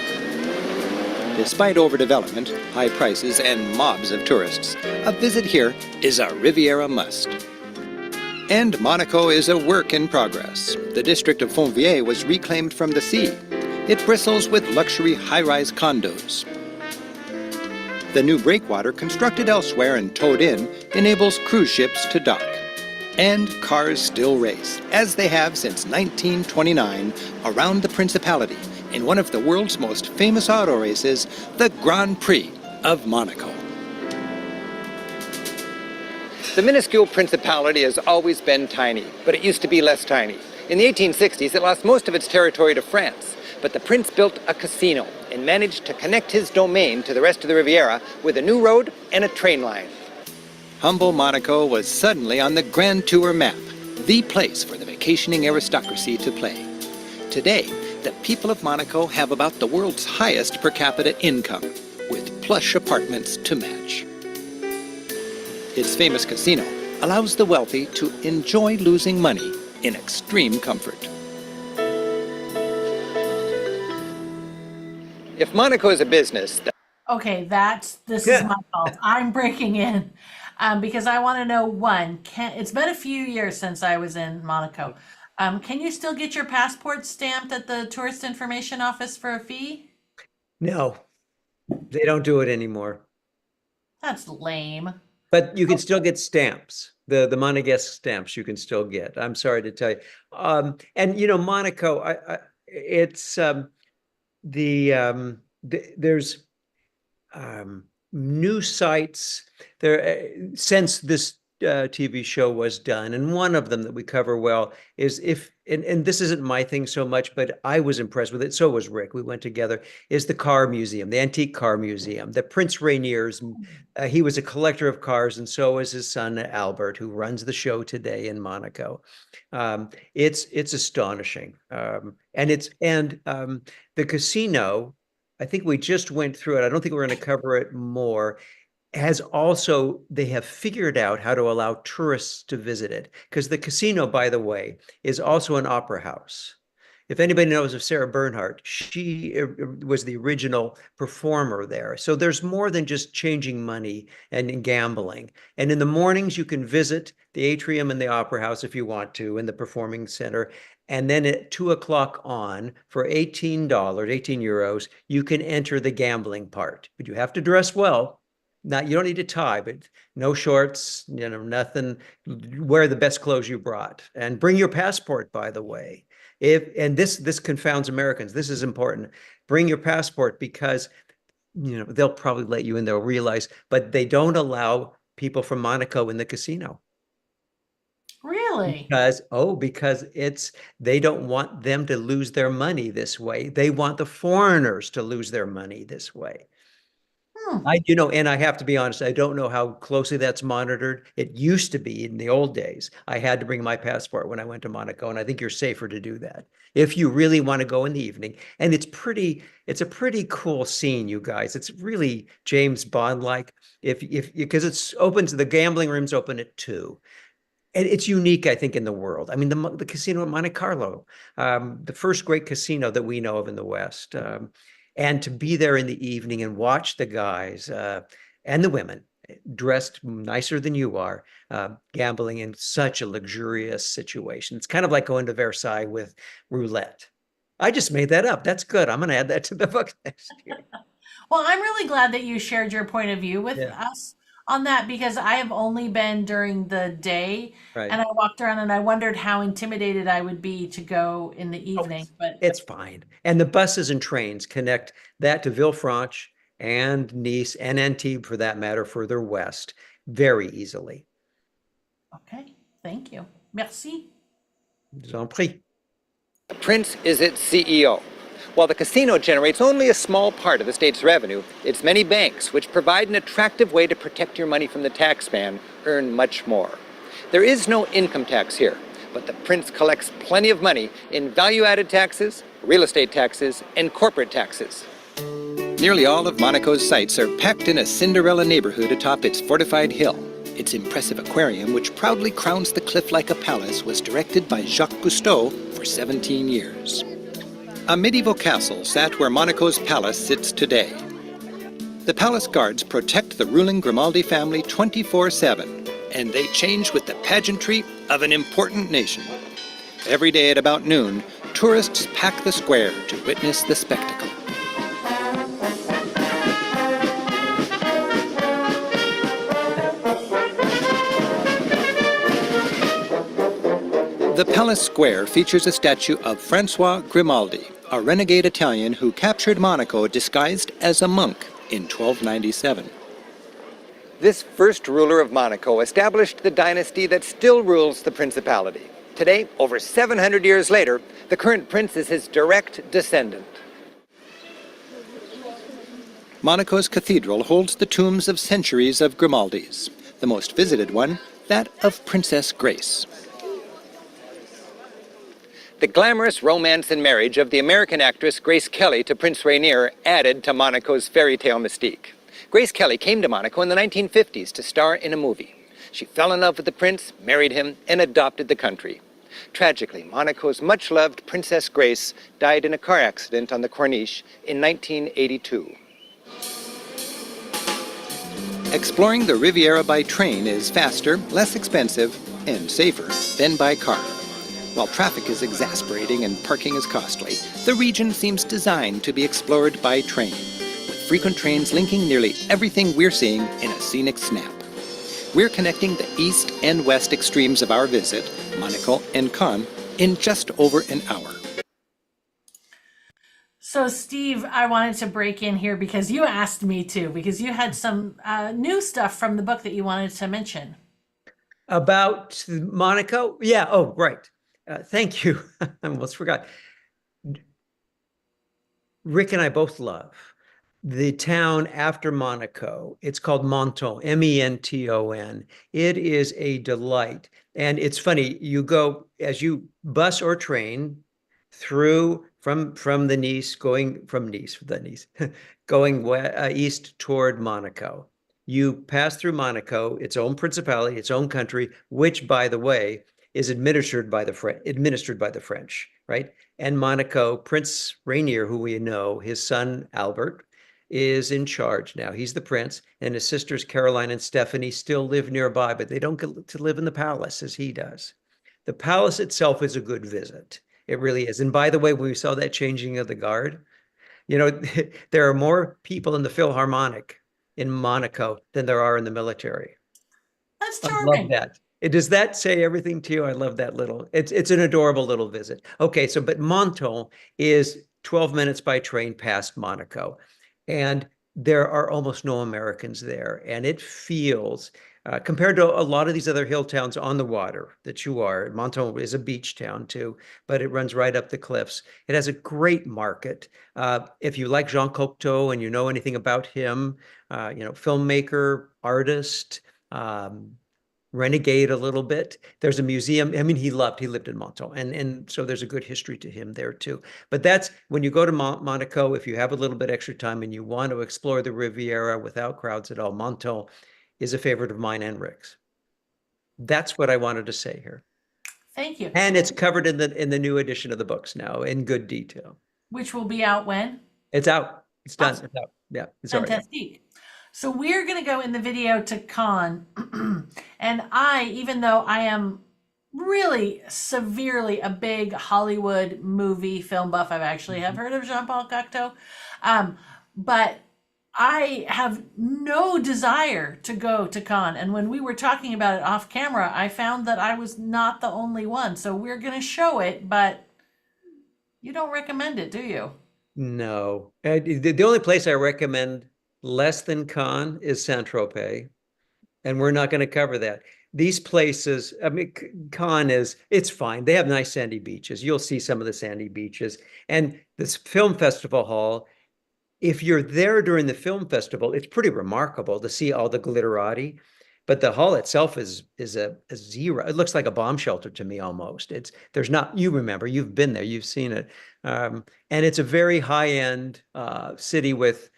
Despite overdevelopment, high prices, and mobs of tourists, a visit here is a Riviera must. And Monaco is a work in progress. The district of Fontvieille was reclaimed from the sea. It bristles with luxury high-rise condos. The new breakwater, constructed elsewhere and towed in, enables cruise ships to dock. And cars still race, as they have since 1929, around the Principality in one of the world's most famous auto races, the Grand Prix of Monaco. The minuscule Principality has always been tiny, but it used to be less tiny. In the 1860s, it lost most of its territory to France, but the prince built a casino and managed to connect his domain to the rest of the Riviera with a new road and a train line. Humble Monaco was suddenly on the Grand Tour map, the place for the vacationing aristocracy to play. Today, the people of Monaco have about the world's highest per capita income, with plush apartments to match. Its famous casino allows the wealthy to enjoy losing money in extreme comfort. If Monaco is a business, Okay, this is my fault. I'm breaking in because I want to know one. It's been a few years since I was in Monaco. Can you still get your passport stamped at the tourist information office for a fee? No, they don't do it anymore. That's lame. But you can still get stamps. The Monegasque stamps you can still get. I'm sorry to tell you. And you know, Monaco, it's there's new sites there since this TV show was done, and one of them that we cover well is and this isn't my thing so much, but I was impressed with it. So was Rick. We went together. Is the car museum, the antique car museum, the Prince Rainier's. He was a collector of cars, and so is his son Albert, who runs the show today in Monaco. It's astonishing, and the casino. I think we just went through it. I don't think we're going to cover it more. They have figured out how to allow tourists to visit it, because the casino, by the way, is also an opera house. If anybody knows of Sarah Bernhardt, she was the original performer there. So there's more than just changing money and gambling. And in the mornings, you can visit the atrium and the opera house if you want to, and the performing center. And then at 2 o'clock on, for $18, 18 euros, you can enter the gambling part. But you have to dress well. You don't need a tie, but no shorts, nothing. Wear the best clothes you brought, and bring your passport, by the way. This confounds Americans. This is important. Bring your passport, because they'll probably let you in. They'll realize, but they don't allow people from Monaco in the casino. Really? Because they don't want them to lose their money this way. They want the foreigners to lose their money this way. And I have to be honest, I don't know how closely that's monitored. It used to be in the old days. I had to bring my passport when I went to Monaco, and I think you're safer to do that if you really want to go in the evening. And it's a pretty cool scene, you guys. It's really James Bond-like, because the gambling rooms open at 2. And it's unique, I think, in the world. I mean, the casino at Monte Carlo, the first great casino that we know of in the West. And to be there in the evening and watch the guys and the women dressed nicer than you are, gambling in such a luxurious situation. It's kind of like going to Versailles with roulette. I just made that up. That's good. I'm going to add that to the book next year. Well, I'm really glad that you shared your point of view with us on that, because I have only been during the day, Right. and I walked around and I wondered how intimidated I would be to go in the evening. But It's fine. And the buses and trains connect that to Villefranche and Nice and Antibes, for that matter, further west, very easily. okay, thank you. Merci. Je vous en prie. the prince is its CEO. While the casino generates only a small part of the state's revenue, its many banks, which provide an attractive way to protect your money from the tax man, earn much more. There is no income tax here, but the prince collects plenty of money in value-added taxes, real estate taxes, and corporate taxes. Nearly all of Monaco's sites are packed in a Cinderella neighborhood atop its fortified hill. Its impressive aquarium, which proudly crowns the cliff like a palace, was directed by Jacques Cousteau for 17 years. A medieval castle sat where Monaco's palace sits today. The palace guards protect the ruling Grimaldi family 24/7, and they change with the pageantry of an important nation. Every day at about noon, tourists pack the square to witness the spectacle. The Palace Square features a statue of Francois Grimaldi, a renegade Italian who captured Monaco disguised as a monk in 1297. This first ruler of Monaco established the dynasty that still rules the principality. Today, over 700 years later, the current prince is his direct descendant. Monaco's cathedral holds the tombs of centuries of Grimaldis. The most visited one, that of Princess Grace. The glamorous romance and marriage of the American actress Grace Kelly to Prince Rainier added to Monaco's fairy tale mystique. Grace Kelly came to Monaco in the 1950s to star in a movie. She fell in love with the prince, married him, and adopted the country. Tragically, Monaco's much-loved Princess Grace died in a car accident on the Corniche in 1982. Exploring the Riviera by train is faster, less expensive, and safer than by car. While traffic is exasperating and parking is costly, the region seems designed to be explored by train, with frequent trains linking nearly everything we're seeing in a scenic snap. We're connecting the east and west extremes of our visit, Monaco and Cannes, in just over an hour. So, Steve, I wanted to break in here because you asked me to, because you had some new stuff from the book that you wanted to mention. About Monaco? Yeah. Oh, right. Thank you. I almost forgot. Rick and I both love the town after Monaco. It's called Menton, Menton. It is a delight. And it's funny, you go as you bus or train through from the Nice, going from Nice, going east toward Monaco. You pass through Monaco, its own principality, its own country, which, by the way, is administered by the French, right? And Monaco, Prince Rainier, who we know, his son Albert, is in charge now. He's the prince, and his sisters Caroline and Stephanie still live nearby, but they don't get to live in the palace as he does. The palace itself is a good visit. It really is. And by the way, when we saw that changing of the guard, you know, there are more people in the Philharmonic in Monaco than there are in the military. That's I charming. love that. Does that say everything to you? I love that little, it's an adorable little visit. Okay, so but Menton is 12 minutes by train past Monaco. And there are almost no Americans there. And it feels, compared to a lot of these other hill towns on the water that you are, Menton is a beach town too, but it runs right up the cliffs. It has a great market. If you like Jean Cocteau and you know anything about him, filmmaker, artist, renegade a little bit. There's a museum. I mean, he lived in Menton, and so there's a good history to him there too. But that's when you go to Monaco, if you have a little bit extra time and you want to explore the Riviera without crowds at all, Menton is a favorite of mine and Rick's. That's what I wanted to say here. Thank you. And it's covered in the new edition of the books now in good detail. Which will be out when? It's out. It's done. Awesome. It's out. Yeah, it's already out. Fantastic. So we're going to go in the video to Cannes. And even though I am really severely a big Hollywood movie film buff, I've actually have heard of Jean-Paul Cocteau, but I have no desire to go to Cannes. And when we were talking about it off camera, I found that I was not the only one. So we're going to show it, but you don't recommend it, do you? No. The only place I recommend less than Cannes is Saint-Tropez, and we're not going to cover that. These places, I mean, Cannes it's fine. They have nice sandy beaches. You'll see some of the sandy beaches. And this film festival hall, if you're there during the film festival, it's pretty remarkable to see all the glitterati. But the hall itself is a zero. It looks like a bomb shelter to me almost. There's not, you remember, you've been there, you've seen it. And it's a very high-end city with,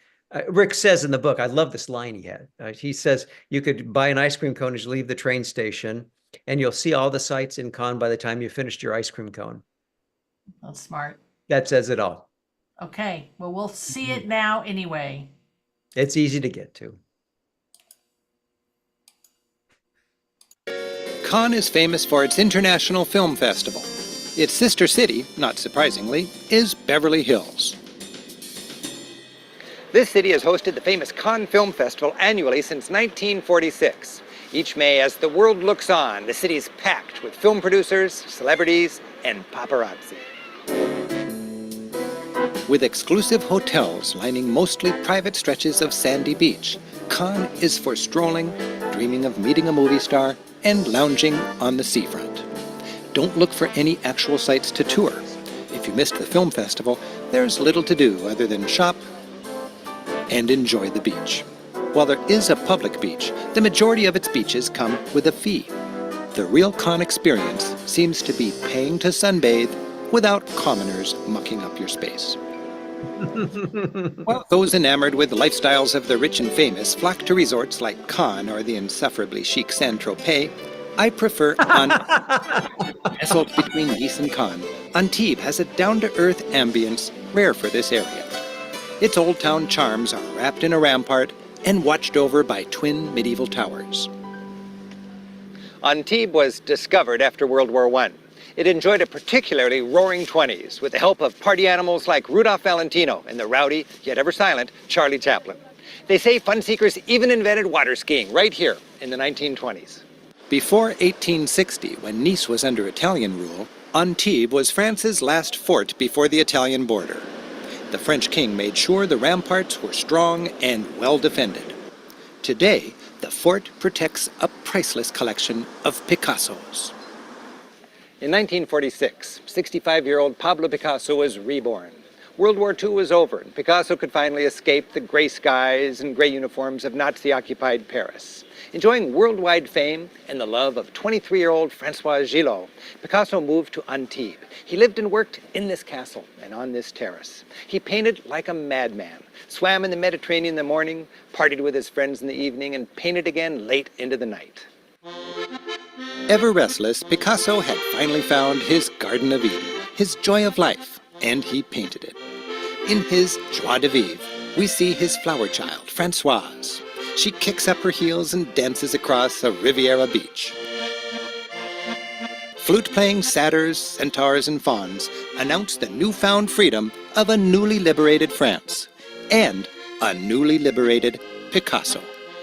Rick says in the book, I love this line he had. He says, you could buy an ice cream cone as you leave the train station, and you'll see all the sights in Cannes by the time you finished your ice cream cone. That's smart. That says it all. Okay, well, we'll see it now anyway. It's easy to get to. Cannes is famous for its International Film Festival. Its sister city, not surprisingly, is Beverly Hills. This city has hosted the famous Cannes Film Festival annually since 1946. Each May, as the world looks on, the city is packed with film producers, celebrities, and paparazzi. With exclusive hotels lining mostly private stretches of sandy beach, Cannes is for strolling, dreaming of meeting a movie star, and lounging on the seafront. Don't look for any actual sights to tour. If you missed the film festival, there's little to do other than shop and enjoy the beach. While there is a public beach, the majority of its beaches come with a fee. The real Cannes experience seems to be paying to sunbathe without commoners mucking up your space. While those enamored with lifestyles of the rich and famous flock to resorts like Cannes or the insufferably chic Saint-Tropez, I prefer nestled between Nice and Cannes. Antibes has a down-to-earth ambience rare for this area. Its old town charms are wrapped in a rampart and watched over by twin medieval towers. Antibes was discovered after World War I. It enjoyed a particularly roaring 20s with the help of party animals like Rudolph Valentino and the rowdy, yet ever silent, Charlie Chaplin. They say fun seekers even invented water skiing right here in the 1920s. Before 1860, when Nice was under Italian rule, Antibes was France's last fort before the Italian border. The French king made sure the ramparts were strong and well defended. Today, the fort protects a priceless collection of Picassos. In 1946, 65-year-old Pablo Picasso was reborn. World War II was over, and Picasso could finally escape the gray skies and gray uniforms of Nazi-occupied Paris. Enjoying worldwide fame and the love of 23-year-old Françoise Gillot, Picasso moved to Antibes. He lived and worked in this castle and on this terrace. He painted like a madman, swam in the Mediterranean in the morning, partied with his friends in the evening, and painted again late into the night. Ever restless, Picasso had finally found his Garden of Eden, his joy of life, and he painted it. In his Joie de Vivre, we see his flower child, Françoise. She kicks up her heels and dances across a Riviera beach. Flute-playing satyrs, centaurs, and fauns announce the newfound freedom of a newly liberated France and a newly liberated Picasso.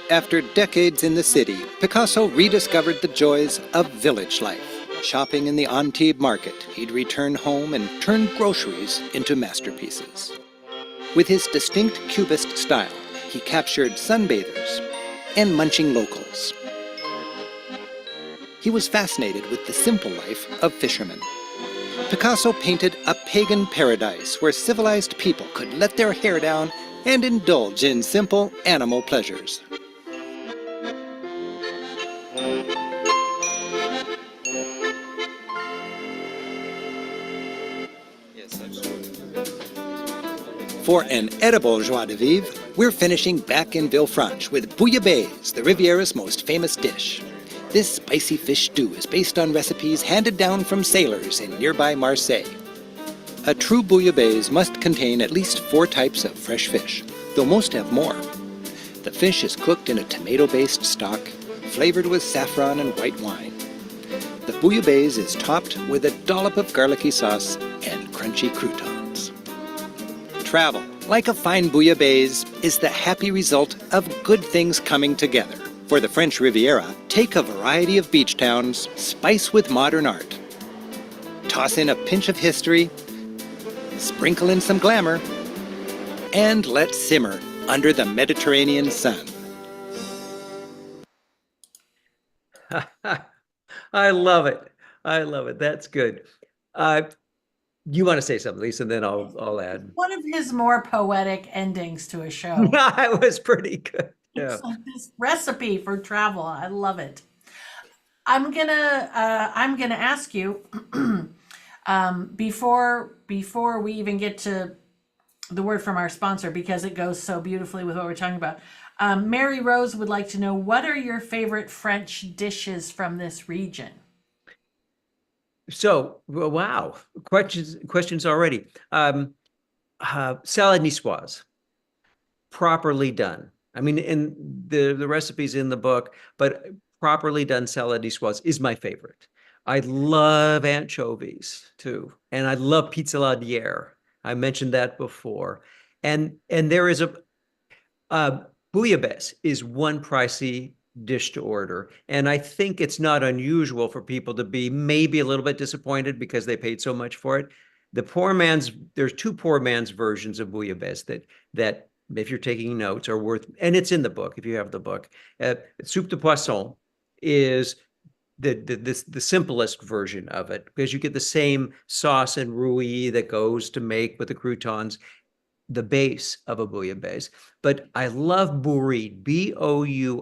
After decades in the city, Picasso rediscovered the joys of village life. Shopping in the Antibes market, he'd return home and turn groceries into masterpieces. With his distinct Cubist style, he captured sunbathers and munching locals. He was fascinated with the simple life of fishermen. Picasso painted a pagan paradise where civilized people could let their hair down and indulge in simple animal pleasures. For an edible joie de vivre, we're finishing back in Villefranche with bouillabaisse, the Riviera's most famous dish. This spicy fish stew is based on recipes handed down from sailors in nearby Marseille. A true bouillabaisse must contain at least 4 types of fresh fish, though most have more. The fish is cooked in a tomato-based stock, flavored with saffron and white wine. The bouillabaisse is topped with a dollop of garlicky sauce and crunchy croutons. Travel, like a fine bouillabaisse, is the happy result of good things coming together. For the French Riviera, take a variety of beach towns, spice with modern art. Toss in a pinch of history, sprinkle in some glamour, and let simmer under the Mediterranean sun. I love it. I love it. That's good. You want to say something, Lisa, and then I'll add. One of his more poetic endings to a show. It was pretty good. Yeah. It's like this recipe for travel. I love it. I'm gonna ask you before we even get to the word from our sponsor, because it goes so beautifully with what we're talking about. Mary Rose would like to know, what are your favorite French dishes from this region? So, wow, questions already. Salad niçoise. properly done. I mean, in the recipes in the book, but properly done salad niçoise is my favorite. I love anchovies too, and I love pizza ladière. I mentioned that before. And there is a uh, bouillabaisse is one pricey dish to order, and I think it's not unusual for people to be maybe a little bit disappointed because they paid so much for it. There's two poor man's versions of bouillabaisse that if you're taking notes are worth, and it's in the book if you have the book. Soupe de poisson is the simplest version of it because you get the same sauce and rouille that goes to make with the croutons the base of a bouillabaisse. But I love bourride, Bourride,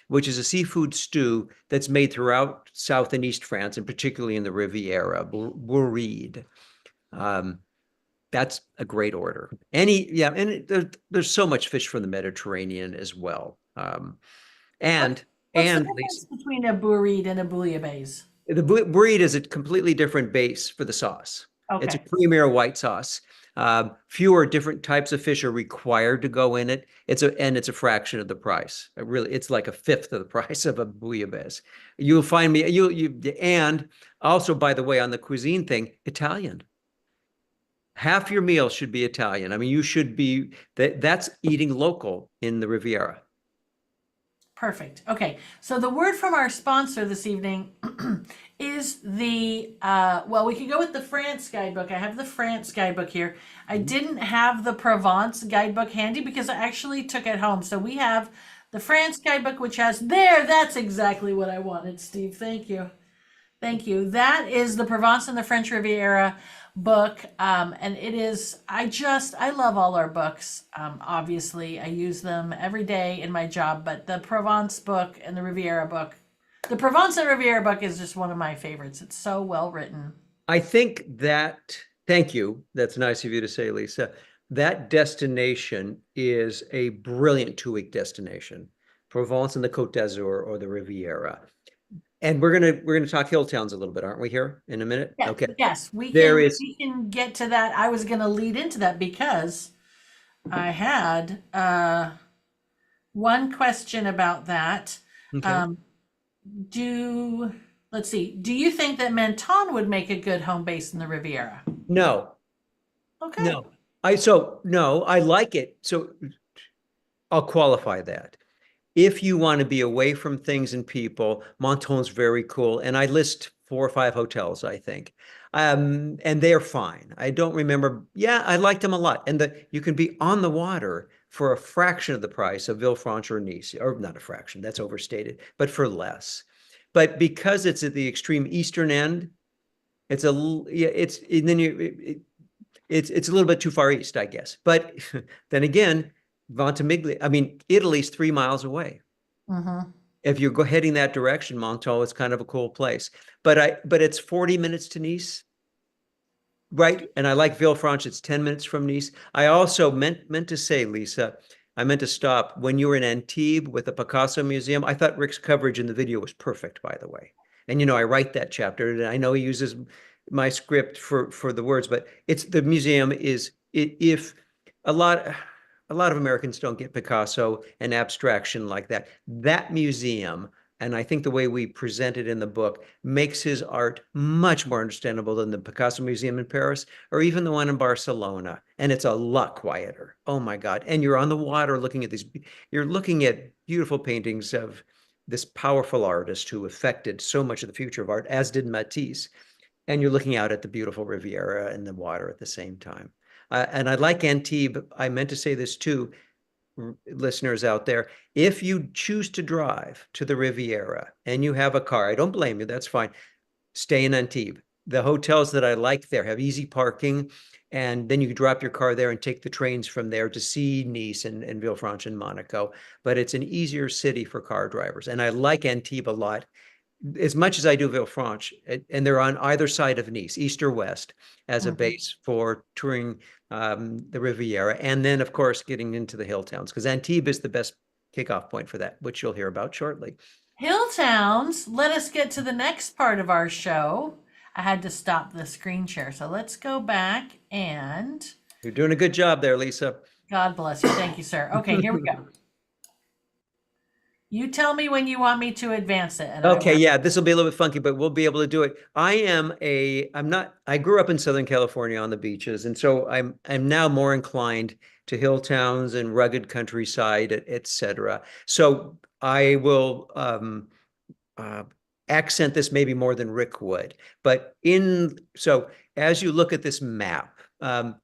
which is a seafood stew that's made throughout South and East France, and particularly in the Riviera. Bourride. Um, that's a great order. Yeah, and there's so much fish from the Mediterranean as well. And What's the Lisa, difference between a bourride and a bouillabaisse? the burrito is a completely different base for the sauce. It's a Okay. premier white sauce. Fewer different types of fish are required to go in it. It's a fraction of the price. It's like a fifth of the price of a bouillabaisse. You'll find me and also, by the way, on the cuisine thing, Italian. Half your meal should be Italian. I mean, you should be that's eating local in the Riviera. Perfect. Okay. So the word from our sponsor this evening is well, we could go with the France guidebook. I have the France guidebook here. I didn't have the Provence guidebook handy because I actually took it home. So we have the France guidebook, which has that's exactly what I wanted, Steve. Thank you. Thank you. That is the Provence and the French Riviera book. And it is, I love all our books. Obviously, I use them every day in my job, but the Provence book and the Riviera book, the Provence and Riviera book is just one of my favorites. It's so well written. I think thank you. That's nice of you to say, Lisa. That destination is a brilliant 2-week destination. Provence and the Côte d'Azur or the Riviera. And we're gonna talk hill towns a little bit, aren't we here in a minute? Yeah, Okay. yes, There is we can get to that. I was gonna lead into that because I had one question about that. okay. Um, let's see, do you think that Menton would make a good home base in the Riviera? No, Okay. no. No, I like it. So I'll qualify that. If you want to be away from things and people, Menton's very cool. And I list 4 or 5 hotels, I think. And they're fine. I don't remember. Yeah, I liked them a lot. And you can be on the water for a fraction of the price of Villefranche or Nice, or not a fraction, that's overstated, but for less. But because it's at the extreme eastern end, it's a yeah, it's and then it's a little bit too far east, I guess. But then again, Ventimiglia, I mean, Italy's 3 miles away. Mm-hmm. If you're heading that direction, Montaut is kind of a cool place. But it's 40 minutes to Nice, right? And I like Villefranche, it's 10 minutes from Nice. I also meant to say, Lisa, I meant to stop when you were in Antibes with the Picasso Museum. I thought Rick's coverage in the video was perfect, by the way. And I write that chapter, and I know he uses my script for the words, but it's the museum is if a lot of Americans don't get Picasso and abstraction like that. That museum, and I think the way we present it in the book, makes his art much more understandable than the Picasso Museum in Paris or even the one in Barcelona. And it's a lot quieter. Oh my God. And you're on the water you're looking at beautiful paintings of this powerful artist who affected so much of the future of art, as did Matisse. And you're looking out at the beautiful Riviera and the water at the same time. And I like Antibes. I meant to say this too, listeners out there. If you choose to drive to the Riviera and you have a car, I don't blame you, that's fine. Stay in Antibes. The hotels that I like there have easy parking, and then you can drop your car there and take the trains from there to see Nice and Villefranche and Monaco. But it's an easier city for car drivers. And I like Antibes a lot as much as I do Villefranche, and they're on either side of Nice, east or west, as a base for touring the Riviera. And then, of course, getting into the hill towns, because Antibes is the best kickoff point for that, which you'll hear about shortly. Hill towns, let us get to the next part of our show. I had to stop the screen share, so let's go back and You're doing a good job there, Lisa. God bless you. Thank you, sir. Okay, here we go. You tell me when you want me to advance it, and I Okay, will. yeah, this will be a little bit funky, but we'll be able to do it. I'm not, I grew up in Southern California on the beaches, and so I'm now more inclined to hill towns and rugged countryside, et cetera. So I will uh, accent this maybe more than Rick would. So as you look at this map,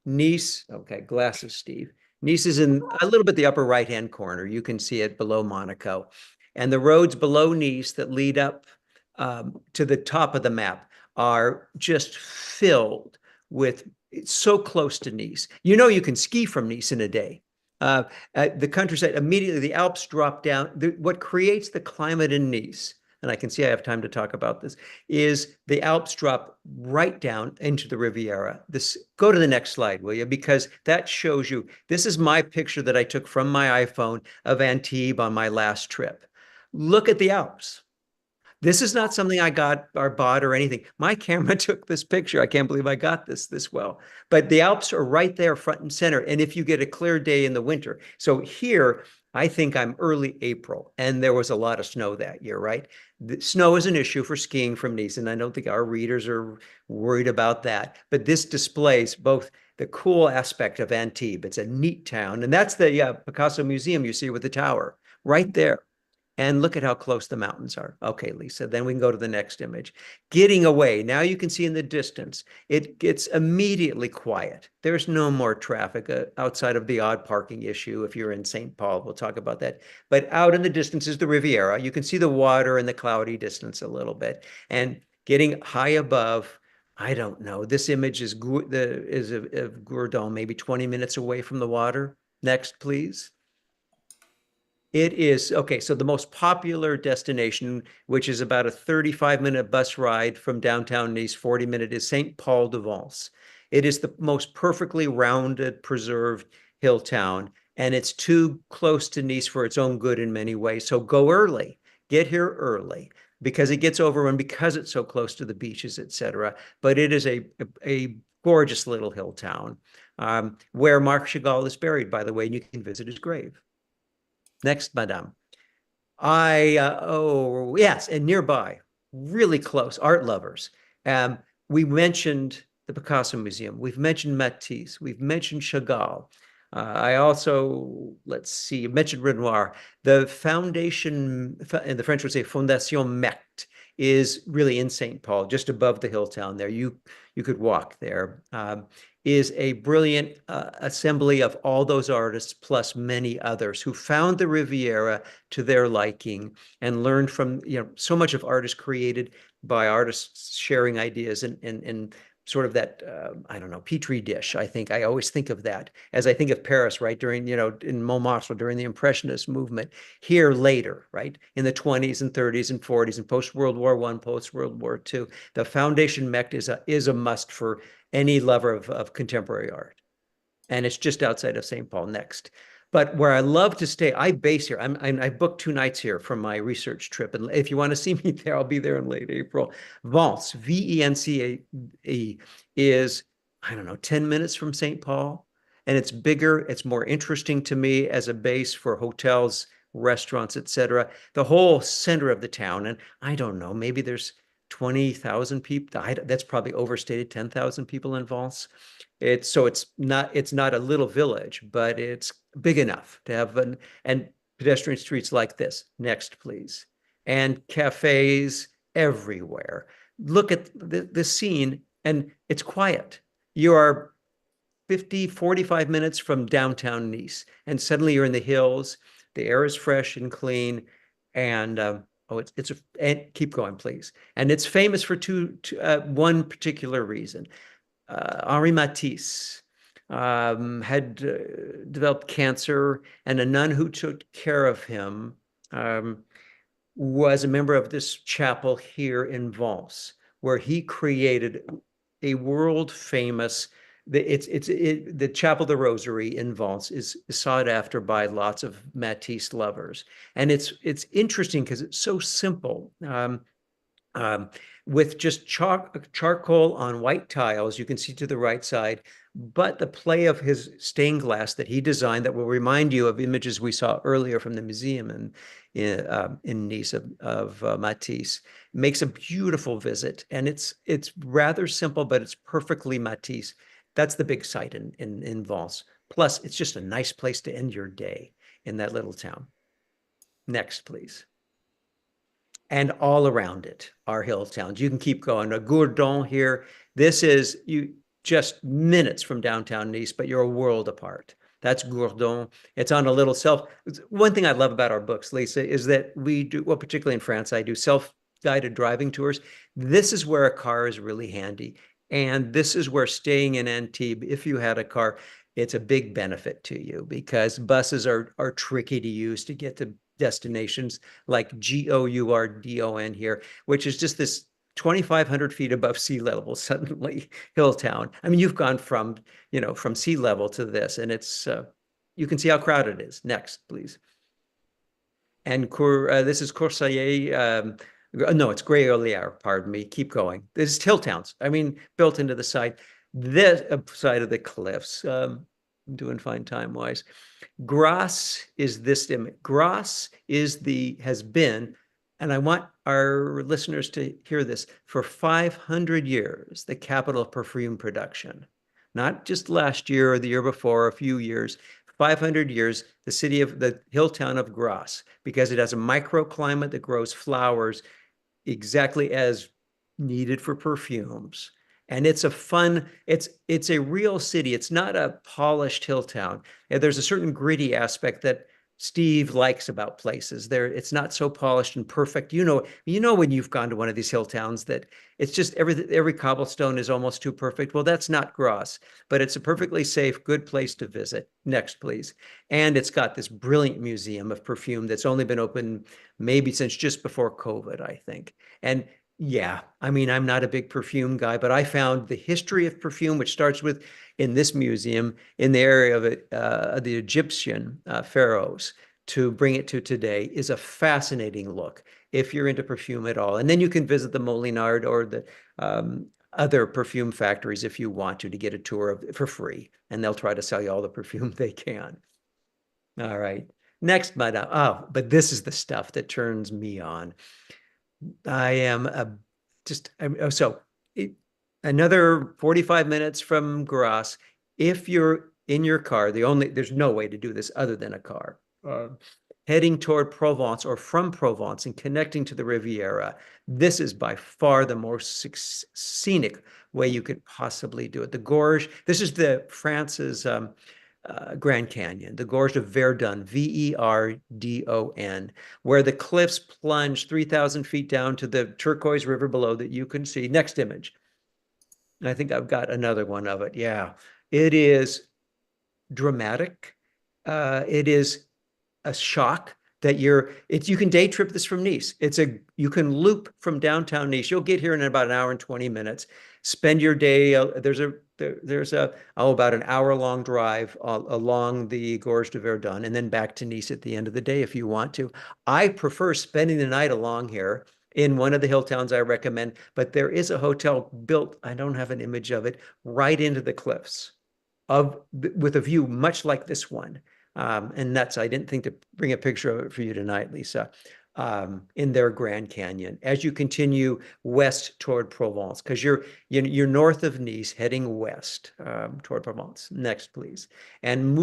Nice, okay, glasses, Steve. Nice is in a little bit the upper right-hand corner. You can see it below Monaco. And the roads below Nice that lead up to the top of the map are just filled with, it's so close to Nice. You know, you can ski from Nice in a day. Uh, the countryside, immediately the Alps drop down. What creates the climate in Nice, and I can see I have time to talk about this, is the Alps drop right down into the Riviera. Go to the next slide, will you? Because that shows you, this is my picture that I took from my iPhone of Antibes on my last trip. Look at the Alps. This is not something I got or bought or anything. My camera took this picture. I can't believe I got this well. But the Alps are right there front and center. And if you get a clear day in the winter. So here, I think I'm early April, and there was a lot of snow that year, right? The snow is an issue for skiing from Nice, and I don't think our readers are worried about that. But this displays both the cool aspect of Antibes. It's a neat town. And that's the Picasso Museum you see with the tower right there. And look at how close the mountains are. Okay, Lisa, then we can go to the next image. Getting away. Now you can see in the distance, it gets immediately quiet. There's no more traffic outside of the odd parking issue if you're in St. Paul. We'll talk about that. But out in the distance is the Riviera. You can see the water in the cloudy distance a little bit. And getting high above, I don't know. This image is of Gourdon, maybe 20 minutes away from the water. Next, please. It is, okay, so the most popular destination, which is about a 35-minute bus ride from downtown Nice, 40-minute, is St. Paul de Vence. It is the most perfectly rounded, preserved hill town, and it's too close to Nice for its own good in many ways. So go early, get here early, because it gets overrun because it's so close to the beaches, et cetera. But it is a gorgeous little hill town where Marc Chagall is buried, by the way, and you can visit his grave. Next, madame. Oh, yes, and nearby, really close, art lovers. We mentioned the Picasso Museum. We've mentioned Matisse. We've mentioned Chagall. I also, let's see, mentioned Renoir. The foundation, and the French would say Fondation Mecte, is really in St. Paul, just above the hill town there. You could walk there. Is a brilliant assembly of all those artists, plus many others who found the Riviera to their liking and learned from, so much of art is created by artists sharing ideas and sort of that, I don't know, petri dish. I always think of that as I think of Paris, right? During, in Montmartre, during the Impressionist movement. Here later, right? In the 20s and 30s and 40s and post-World War I, post-World War II, the Foundation Mecte is a must for any lover of contemporary art. And it's just outside of St. Paul. Next. But where I love to stay, I base here. I booked 2 nights here from my research trip. And if you want to see me there, I'll be there in late April. Vence, Vence, is, I don't know, 10 minutes from St. Paul. And it's bigger. It's more interesting to me as a base for hotels, restaurants, etc. The whole center of the town. And I don't know, maybe there's 20,000 people. That's probably overstated, 10,000 people in Vence. It's not a little village, but it's big enough to have and pedestrian streets like this. Next, please. And cafes everywhere. Look at the scene, and it's quiet. You are 45 minutes from downtown Nice, and suddenly you're in the hills. The air is fresh and clean, and and keep going, please. And it's famous for one particular reason. Henri Matisse had developed cancer, and a nun who took care of him was a member of this chapel here in Vence, where he created a world famous. The Chapel of the Rosary in Vence is sought after by lots of Matisse lovers, and it's interesting because it's so simple. um, with just charcoal on white tiles. You can see to the right side, but the play of his stained glass that he designed that will remind you of images we saw earlier from the museum in Nice of Matisse makes a beautiful visit. And it's rather simple, but it's perfectly Matisse. That's the big sight in Vence. Plus, it's just a nice place to end your day in that little town. Next, please. And all around it are hill towns. You can keep going. A Gourdon here. This is you just minutes from downtown Nice, but you're a world apart. That's Gourdon. It's on a little self. One thing I love about our books, Lisa, is that we do, well, particularly in France, I do self-guided driving tours. This is where a car is really handy. And this is where staying in Antibes, if you had a car, it's a big benefit to you because buses are tricky to use to get to destinations like Gourdon here, which is just this 2,500 feet above sea level, suddenly hill town. I mean, you've gone from, from sea level to this, and it's, you can see how crowded it is. Next, please. And this is Coursailles. No, it's Grès-Ollières, pardon me. Keep going. This is hill towns. I mean, built into the side. This side of the cliffs. I'm doing fine time-wise. Grasse is this image. Grasse has been, and I want our listeners to hear this, for 500 years, the capital of perfume production. Not just last year or the year before, a few years, 500 years, the hill town of Grasse, because it has a microclimate that grows flowers exactly as needed for perfumes. And it's a real city. It's not a polished hill town. There's a certain gritty aspect that Steve likes about places. It's not so polished and perfect. When you've gone to one of these hill towns that it's just every cobblestone is almost too perfect. Well, that's not Grasse, but it's a perfectly safe, good place to visit. Next, please. And it's got this brilliant museum of perfume that's only been open maybe since just before COVID, I think. And yeah, I mean, I'm not a big perfume guy, but I found the history of perfume, which starts with in this museum in the area of the Egyptian pharaohs, to bring it to today is a fascinating look if you're into perfume at all. And then you can visit the Molinard or the other perfume factories if you want to get a tour for free, and they'll try to sell you all the perfume they can. All right. Next, madame. Oh, but this is the stuff that turns me on. I am another 45 minutes from Grasse. If you're in your car, there's no way to do this other than a car. Heading toward Provence or from Provence and connecting to the Riviera, this is by far the most scenic way you could possibly do it. The gorge, this is France's Grand Canyon, the Gorge of Verdun, Verdon, where the cliffs plunge 3,000 feet down to the turquoise river below that you can see. Next image. I think I've got another one of it. Yeah, it is dramatic. It is a shock that you can day trip this from Nice. You can loop from downtown Nice. You'll get here in about an hour and 20 minutes. Spend your day. There's about an hour-long drive along the Gorge de Verdun and then back to Nice at the end of the day if you want to. I prefer spending the night along here in one of the hill towns I recommend, but there is a hotel built, I don't have an image of it, right into the cliffs with a view much like this one. And I didn't think to bring a picture of it for you tonight, Lisa, in their Grand Canyon, as you continue west toward Provence, because you're north of Nice, heading west toward Provence. Next, please. And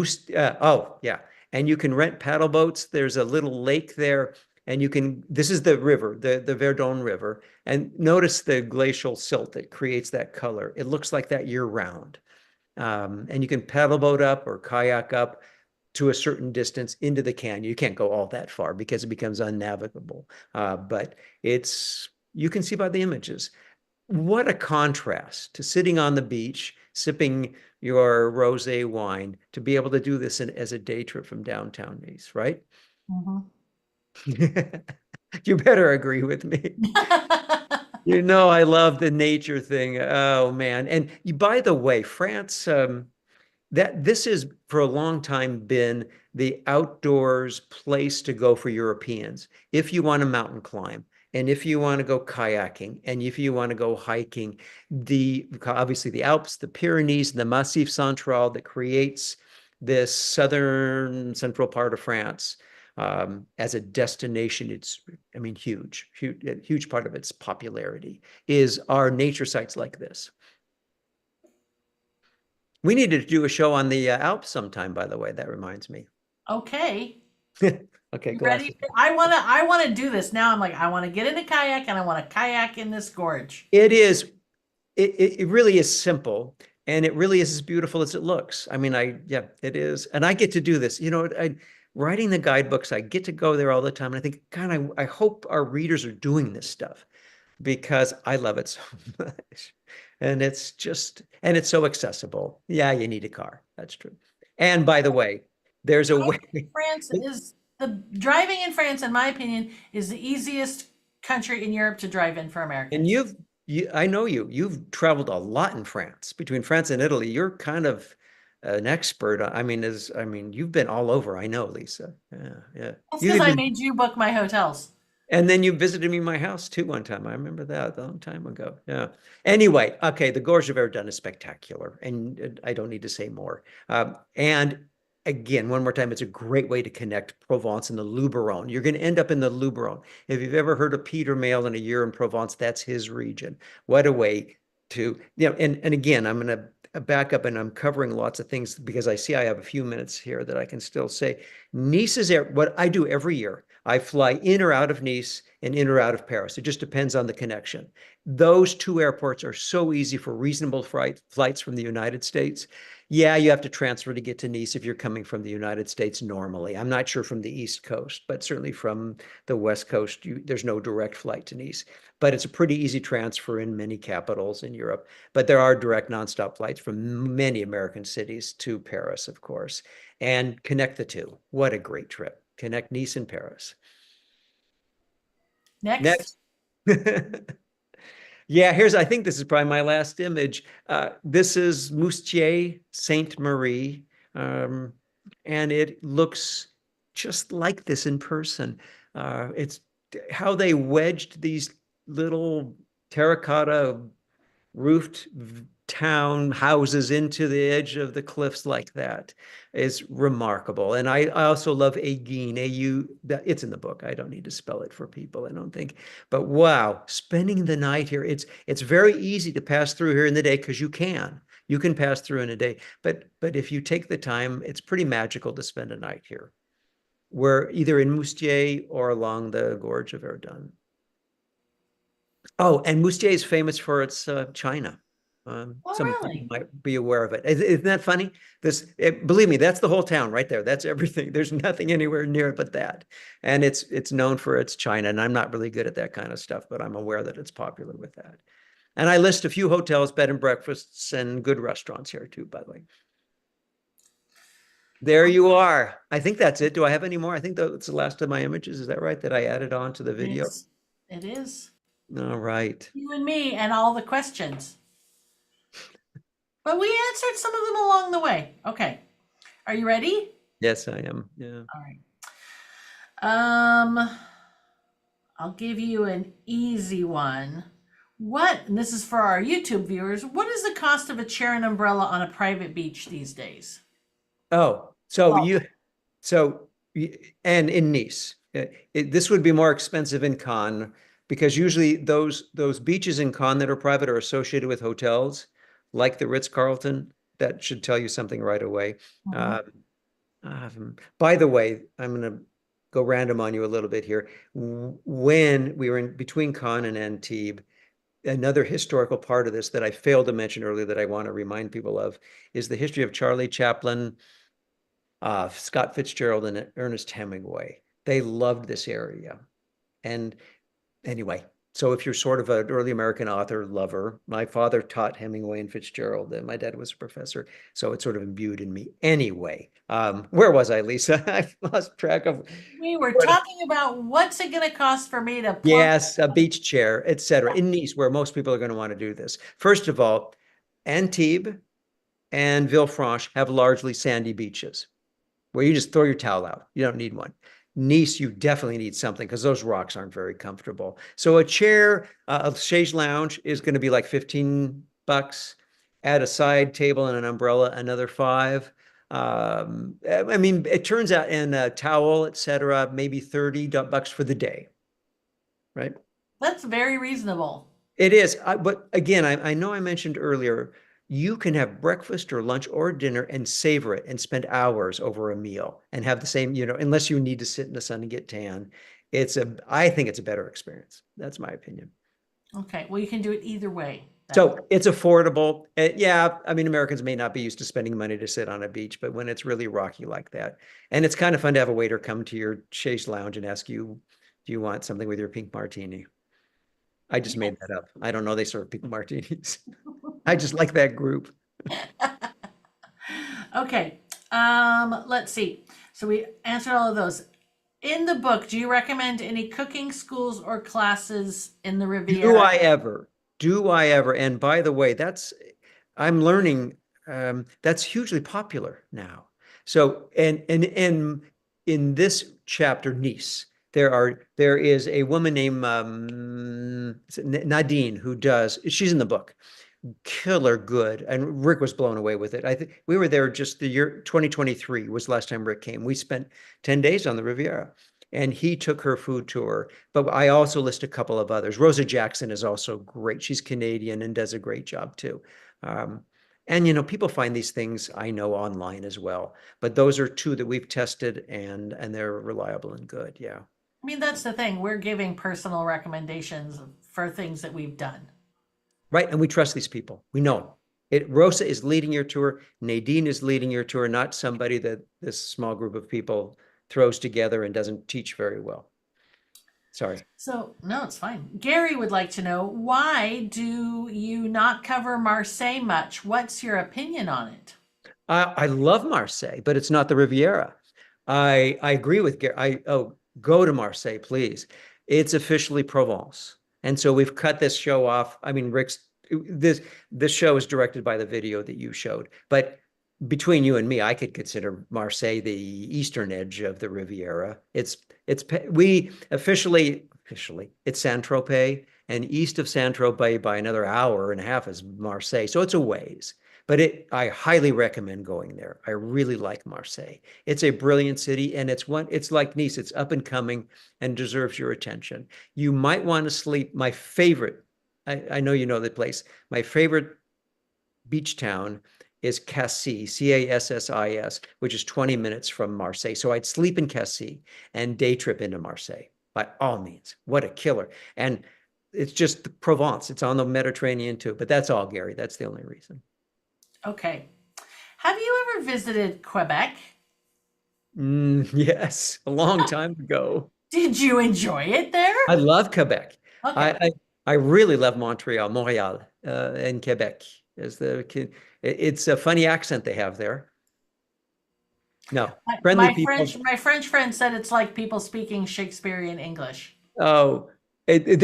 and you can rent paddle boats. There's a little lake there, and this is the river, the Verdun River, and notice the glacial silt that creates that color. It looks like that year round. And you can paddle boat up or kayak up to a certain distance into the canyon. You can't go all that far because it becomes unnavigable. But you can see by the images. What a contrast to sitting on the beach, sipping your rosé wine, to be able to do this as a day trip from downtown Nice, right? Mm-hmm. You better agree with me. I love the nature thing. Oh, man. And by the way, France, this has for a long time been the outdoors place to go for Europeans if you want to mountain climb. and if you want to go kayaking, and if you want to go hiking, obviously the Alps, the Pyrenees, the Massif Central that creates this southern central part of France as a destination, I mean, huge part of its popularity is our nature sites like this. We needed to do a show on the Alps sometime, by the way. That reminds me. Okay. Okay, You ready? glasses. I wanna do this. Now I'm like, I wanna get in a kayak and I wanna kayak in this gorge. It is, it really is simple, and it really is as beautiful as it looks. I mean, yeah, it is. And I get to do this. Writing the guidebooks, I get to go there all the time. And I think, God, I hope our readers are doing this stuff because I love it so much. And it's so accessible. Yeah, you need a car. That's true. And by the way, there's a way. France is the driving in France, in my opinion, is the easiest country in Europe to drive in for And Americans. I know you've traveled a lot in France. Between France and Italy, you're kind of an expert. I mean, you've been all over. I know, Lisa. Yeah, yeah. That's You because I even made you book my hotels. And then you visited me in my house too one time. I remember that a long time ago. Yeah. Anyway, okay, the Gorge of Verdun is spectacular, and I don't need to say more. And again, one more time, it's a great way to connect Provence and the Luberon. You're going to end up in the Luberon. If you've ever heard of Peter Mayle in A Year in Provence, that's his region. What a way to, and again, I'm going to back up, and I'm covering lots of things because I see I have a few minutes here that I can still say. Nice is what I do every year. I fly in or out of Nice and in or out of Paris. It just depends on the connection. Those two airports are so easy for reasonable flights from the United States. Yeah, you have to transfer to get to Nice if you're coming from the United States normally. I'm not sure from the East Coast, but certainly from the West Coast, there's no direct flight to Nice. But it's a pretty easy transfer in many capitals in Europe. But there are direct nonstop flights from many American cities to Paris, of course, and connect the two. What a great trip. Connect Nice and Paris. Next. Next. Yeah, I think this is probably my last image. This is Moustier Sainte Marie, and it looks just like this in person. It's how they wedged these little terracotta roofed town houses into the edge of the cliffs like that is remarkable. And I also love Aiguine, it's in the book. I don't need to spell it for people, I don't think. But wow, spending the night here, it's very easy to pass through here in the day because you can pass through in a day. But if you take the time, it's pretty magical to spend a night here. We're either in Moustier or along the Gorge of Verdun. Oh, and Moustier is famous for its china. Oh, Some people really? might be aware of it. Isn't that funny? Believe me, that's the whole town right there. That's everything. There's nothing anywhere near it but that. And it's known for its china. And I'm not really good at that kind of stuff, but I'm aware that it's popular with that. And I list a few hotels, bed and breakfasts, and good restaurants here too, by the way. There you are. I think that's it. Do I have any more? I think that's the last of my images. Is that right? That I added on to the video? It is. All right. You and me and all the questions. But we answered some of them along the way. Okay. Are you ready? Yes, I am. Yeah. All right. I'll give you an easy one. And this is for our YouTube viewers, what is the cost of a chair and umbrella on a private beach these days? Oh, and in Nice, this would be more expensive in Cannes because usually those beaches in Cannes that are private are associated with hotels like the Ritz-Carlton. That should tell you something right away. By the way, I'm going to go random on you a little bit here. When we were in between Cannes and Antibes, another historical part of this that I failed to mention earlier that I want to remind people of is the history of Charlie Chaplin, Scott Fitzgerald, and Ernest Hemingway. They loved this area. And anyway, so if you're sort of an early American author lover, my father taught Hemingway and Fitzgerald, and my dad was a professor, so it's sort of imbued in me. Anyway, where was I, Lisa? I lost track of. We were talking about what's it going to cost for me to plunk. Yes, a beach chair, etc. In Nice, where most people are going to want to do this. First of all, Antibes and Villefranche have largely sandy beaches where you just throw your towel out. You don't need one. Nice, you definitely need something because those rocks aren't very comfortable. So a chair, a chaise lounge is going to be like 15 bucks. Add a side table and an umbrella, another five. I mean, it turns out, and a towel, etc., maybe 30 bucks for the day, right? That's very reasonable. It is. But again, I know I mentioned earlier, you can have breakfast or lunch or dinner and savor it and spend hours over a meal and have the same, unless you need to sit in the sun and get tan. I think it's a better experience. That's my opinion. Okay, well, you can do it either way then. So it's affordable. Yeah, I mean, Americans may not be used to spending money to sit on a beach, but when it's really rocky like that, and it's kind of fun to have a waiter come to your chaise lounge and ask you, do you want something with your pink martini? I just made that up. I don't know they serve pink martinis. I just like that group. Okay, let's see. So we answered all of those. In the book, do you recommend any cooking schools or classes in the Do Riviera? I ever? Do I ever? And by the way, I'm learning that's hugely popular now. So and in this chapter, Nice, there is a woman named Nadine who she's in the book, killer good. And Rick was blown away with it. I think we were there just the year 2023 was the last time Rick came. We spent 10 days on the Riviera and he took her food tour. But I also list a couple of others. Rosa Jackson is also great. She's Canadian and does a great job too. Um, and people find these things I know online as well. But those are two that we've tested and they're reliable and good. Yeah. I mean, that's the thing. We're giving personal recommendations for things that we've done. Right. And we trust these people. We know Rosa is leading your tour. Nadine is leading your tour, not somebody that this small group of people throws together and doesn't teach very well. Sorry. So, no, it's fine. Gary would like to know, why do you not cover Marseille much? What's your opinion on it? I love Marseille, but it's not the Riviera. I agree with Gary. Go to Marseille, please. It's officially Provence. And so we've cut this show off. I mean, this show is directed by the video that you showed, but between you and me, I could consider Marseille the eastern edge of the Riviera. We officially it's Saint-Tropez, and east of Saint-Tropez by another hour and a half is Marseille. So it's a ways. But I highly recommend going there. I really like Marseille. It's a brilliant city, and it's like Nice. It's up and coming and deserves your attention. You might want to sleep. My favorite, I know you know the place. My favorite beach town is Cassis, Cassis, which is 20 minutes from Marseille. So I'd sleep in Cassis and day trip into Marseille by all means. What a killer. And it's just Provence. It's on the Mediterranean too, but that's all, Gary. That's the only reason. Okay. Have you ever visited Quebec? Yes, a long time ago. Did you enjoy it there? I love Quebec. Okay. I really love Montreal, and Quebec. It's a funny accent they have there. No, friendly My people. French friend said it's like people speaking Shakespearean English. Oh, did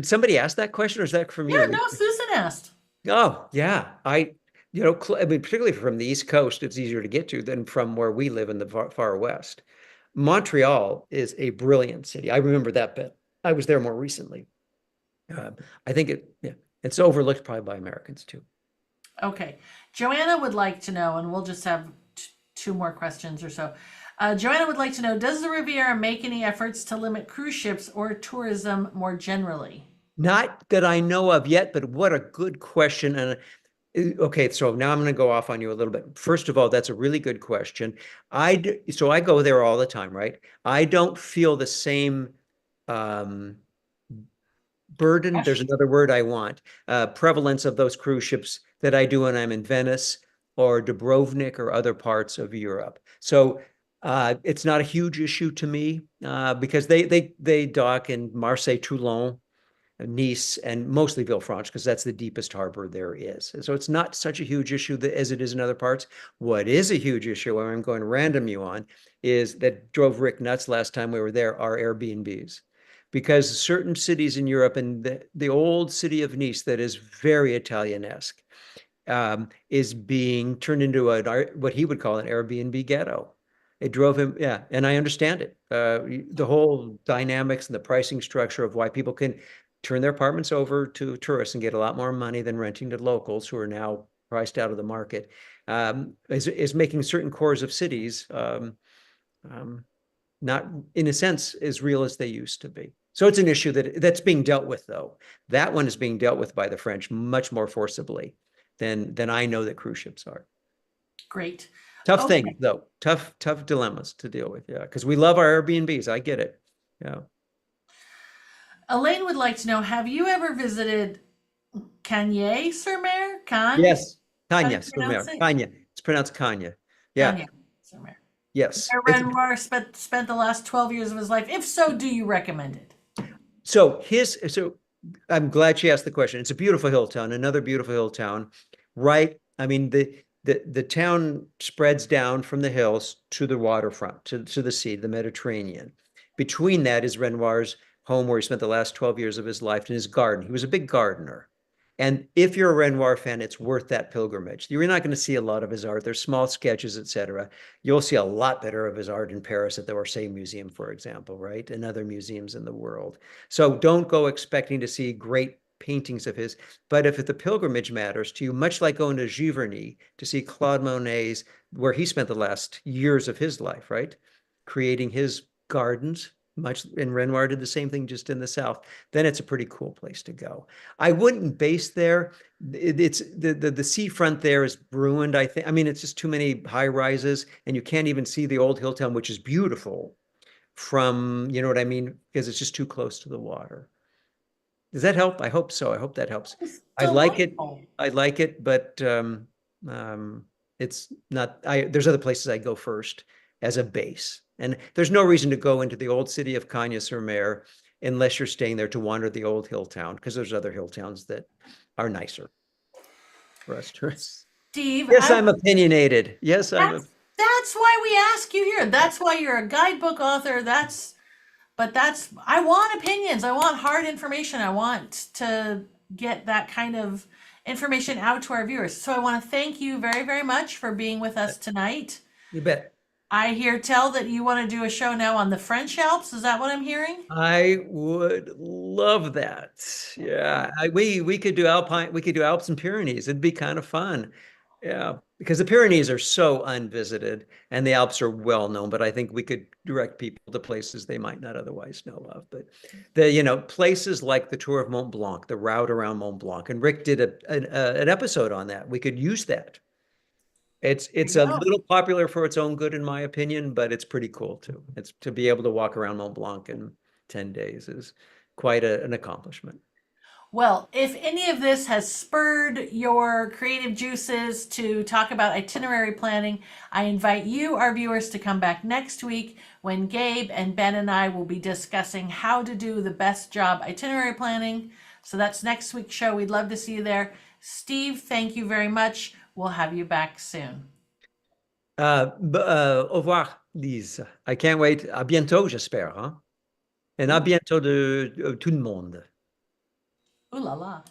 somebody ask that question or is that from Yeah, you? no, Susan asked. Oh, yeah. I mean, particularly from the East Coast, it's easier to get to than from where we live in the far West. Montreal is a brilliant city. I remember that bit. I was there more recently. I think it's overlooked probably by Americans too. Okay. Joanna would like to know, and we'll just have two more questions or so. Joanna would like to know, does the Riviera make any efforts to limit cruise ships or tourism more generally? Not that I know of yet, but what a good question. And okay, so now I'm going to go off on you a little bit. First of all, that's a really good question. So I go there all the time, right? I don't feel the same burden. There's another word I want. Prevalence of those cruise ships that I do when I'm in Venice or Dubrovnik or other parts of Europe. So it's not a huge issue to me because they dock in Marseille, Toulon, Nice, and mostly Villefranche because that's the deepest harbor there is. And so it's not such a huge issue as it is in other parts. What is a huge issue, where I'm going to random you on, is that drove Rick nuts last time we were there, are Airbnbs. Because certain cities in Europe, and the old city of Nice that is very Italianesque, is being turned into what he would call an Airbnb ghetto. It drove him, yeah, and I understand it. The whole dynamics and the pricing structure of why people can turn their apartments over to tourists and get a lot more money than renting to locals who are now priced out of the market, is making certain cores of cities um, not, in a sense, as real as they used to be. So it's an issue that's being dealt with, though. That one is being dealt with by the French much more forcibly than I know that cruise ships are. Great. Tough Okay. thing, though. Tough dilemmas to deal with. Yeah, because we love our Airbnbs. I get it. Yeah. Elaine would like to know, have you ever visited Cagnes-sur-Mer? Cannes? Yes. How do Kanya, you pronounce it? Kanya. It's pronounced Kanya. Yeah. Cagnes-sur-Mer. Yes. Where It's Renoir spent the last 12 years of his life. If so, do you recommend it? so I'm glad she asked the question. It's a beautiful hill town, another beautiful hill town, right? I mean, the town spreads down from the hills to the waterfront, to the sea, the Mediterranean. Between that is Renoir's home, where he spent the last 12 years of his life, in his garden. He was a big gardener. And if you're a Renoir fan, it's worth that pilgrimage. You're not going to see a lot of his art. There's small sketches, etc. You'll see a lot better of his art in Paris at the Orsay Museum, for example, right? And other museums in the world. So don't go expecting to see great paintings of his. But if the pilgrimage matters to you, much like going to Giverny to see Claude Monet's, where he spent the last years of his life, right? Creating his gardens, much, and Renoir did the same thing just in the South, then it's a pretty cool place to go. I wouldn't base there. It's the seafront there is ruined, I think. I mean, it's just too many high rises, and you can't even see the old hill town, which is beautiful from, you know what I mean? Because it's just too close to the water. Does that help? I hope so. I hope that helps. It's I like it. delightful. I like it, but it's not, there's other places I go first as a base. And there's no reason to go into the old city of Cagnes-sur-Mer unless you're staying there to wander the old hill town, because there's other hill towns that are nicer for us tourists. Steve, Yes, I'm opinionated. Yes, that's why we ask you here. That's why you're a guidebook author. I want opinions. I want hard information. I want to get that kind of information out to our viewers. So I want to thank you very, very much for being with us tonight. you bet. I hear tell that you want to do a show now on the French Alps. Is that what I'm hearing? I would love that. Yeah, we could do Alpine, we could do Alps and Pyrenees. It'd be kind of fun. Yeah, because the Pyrenees are so unvisited and the Alps are well known, but I think we could direct people to places they might not otherwise know of. But places like the Tour of Mont Blanc, the route around Mont Blanc, and Rick did an episode on that. We could use that. It's a go. little popular for its own good, in my opinion, but it's pretty cool too. It's to be able to walk around Mont Blanc in 10 days is quite an accomplishment. Well, if any of this has spurred your creative juices to talk about itinerary planning, I invite you, our viewers, to come back next week when Gabe and Ben and I will be discussing how to do the best job itinerary planning. So that's next week's show. We'd love to see you there. Steve, thank you very much. We'll have you back soon. Au revoir, Lise. I can't wait. À bientôt, j'espère. Hein? Et à bientôt de tout le monde. Ooh la la.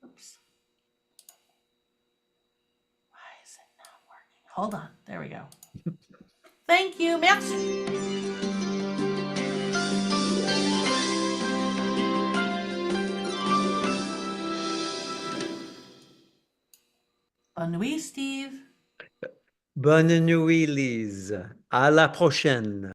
Oops. Why is it not working? Hold on. There we go. Thank you. Merci. Bonne nuit, Steve. Bonne nuit, Lise. À la prochaine.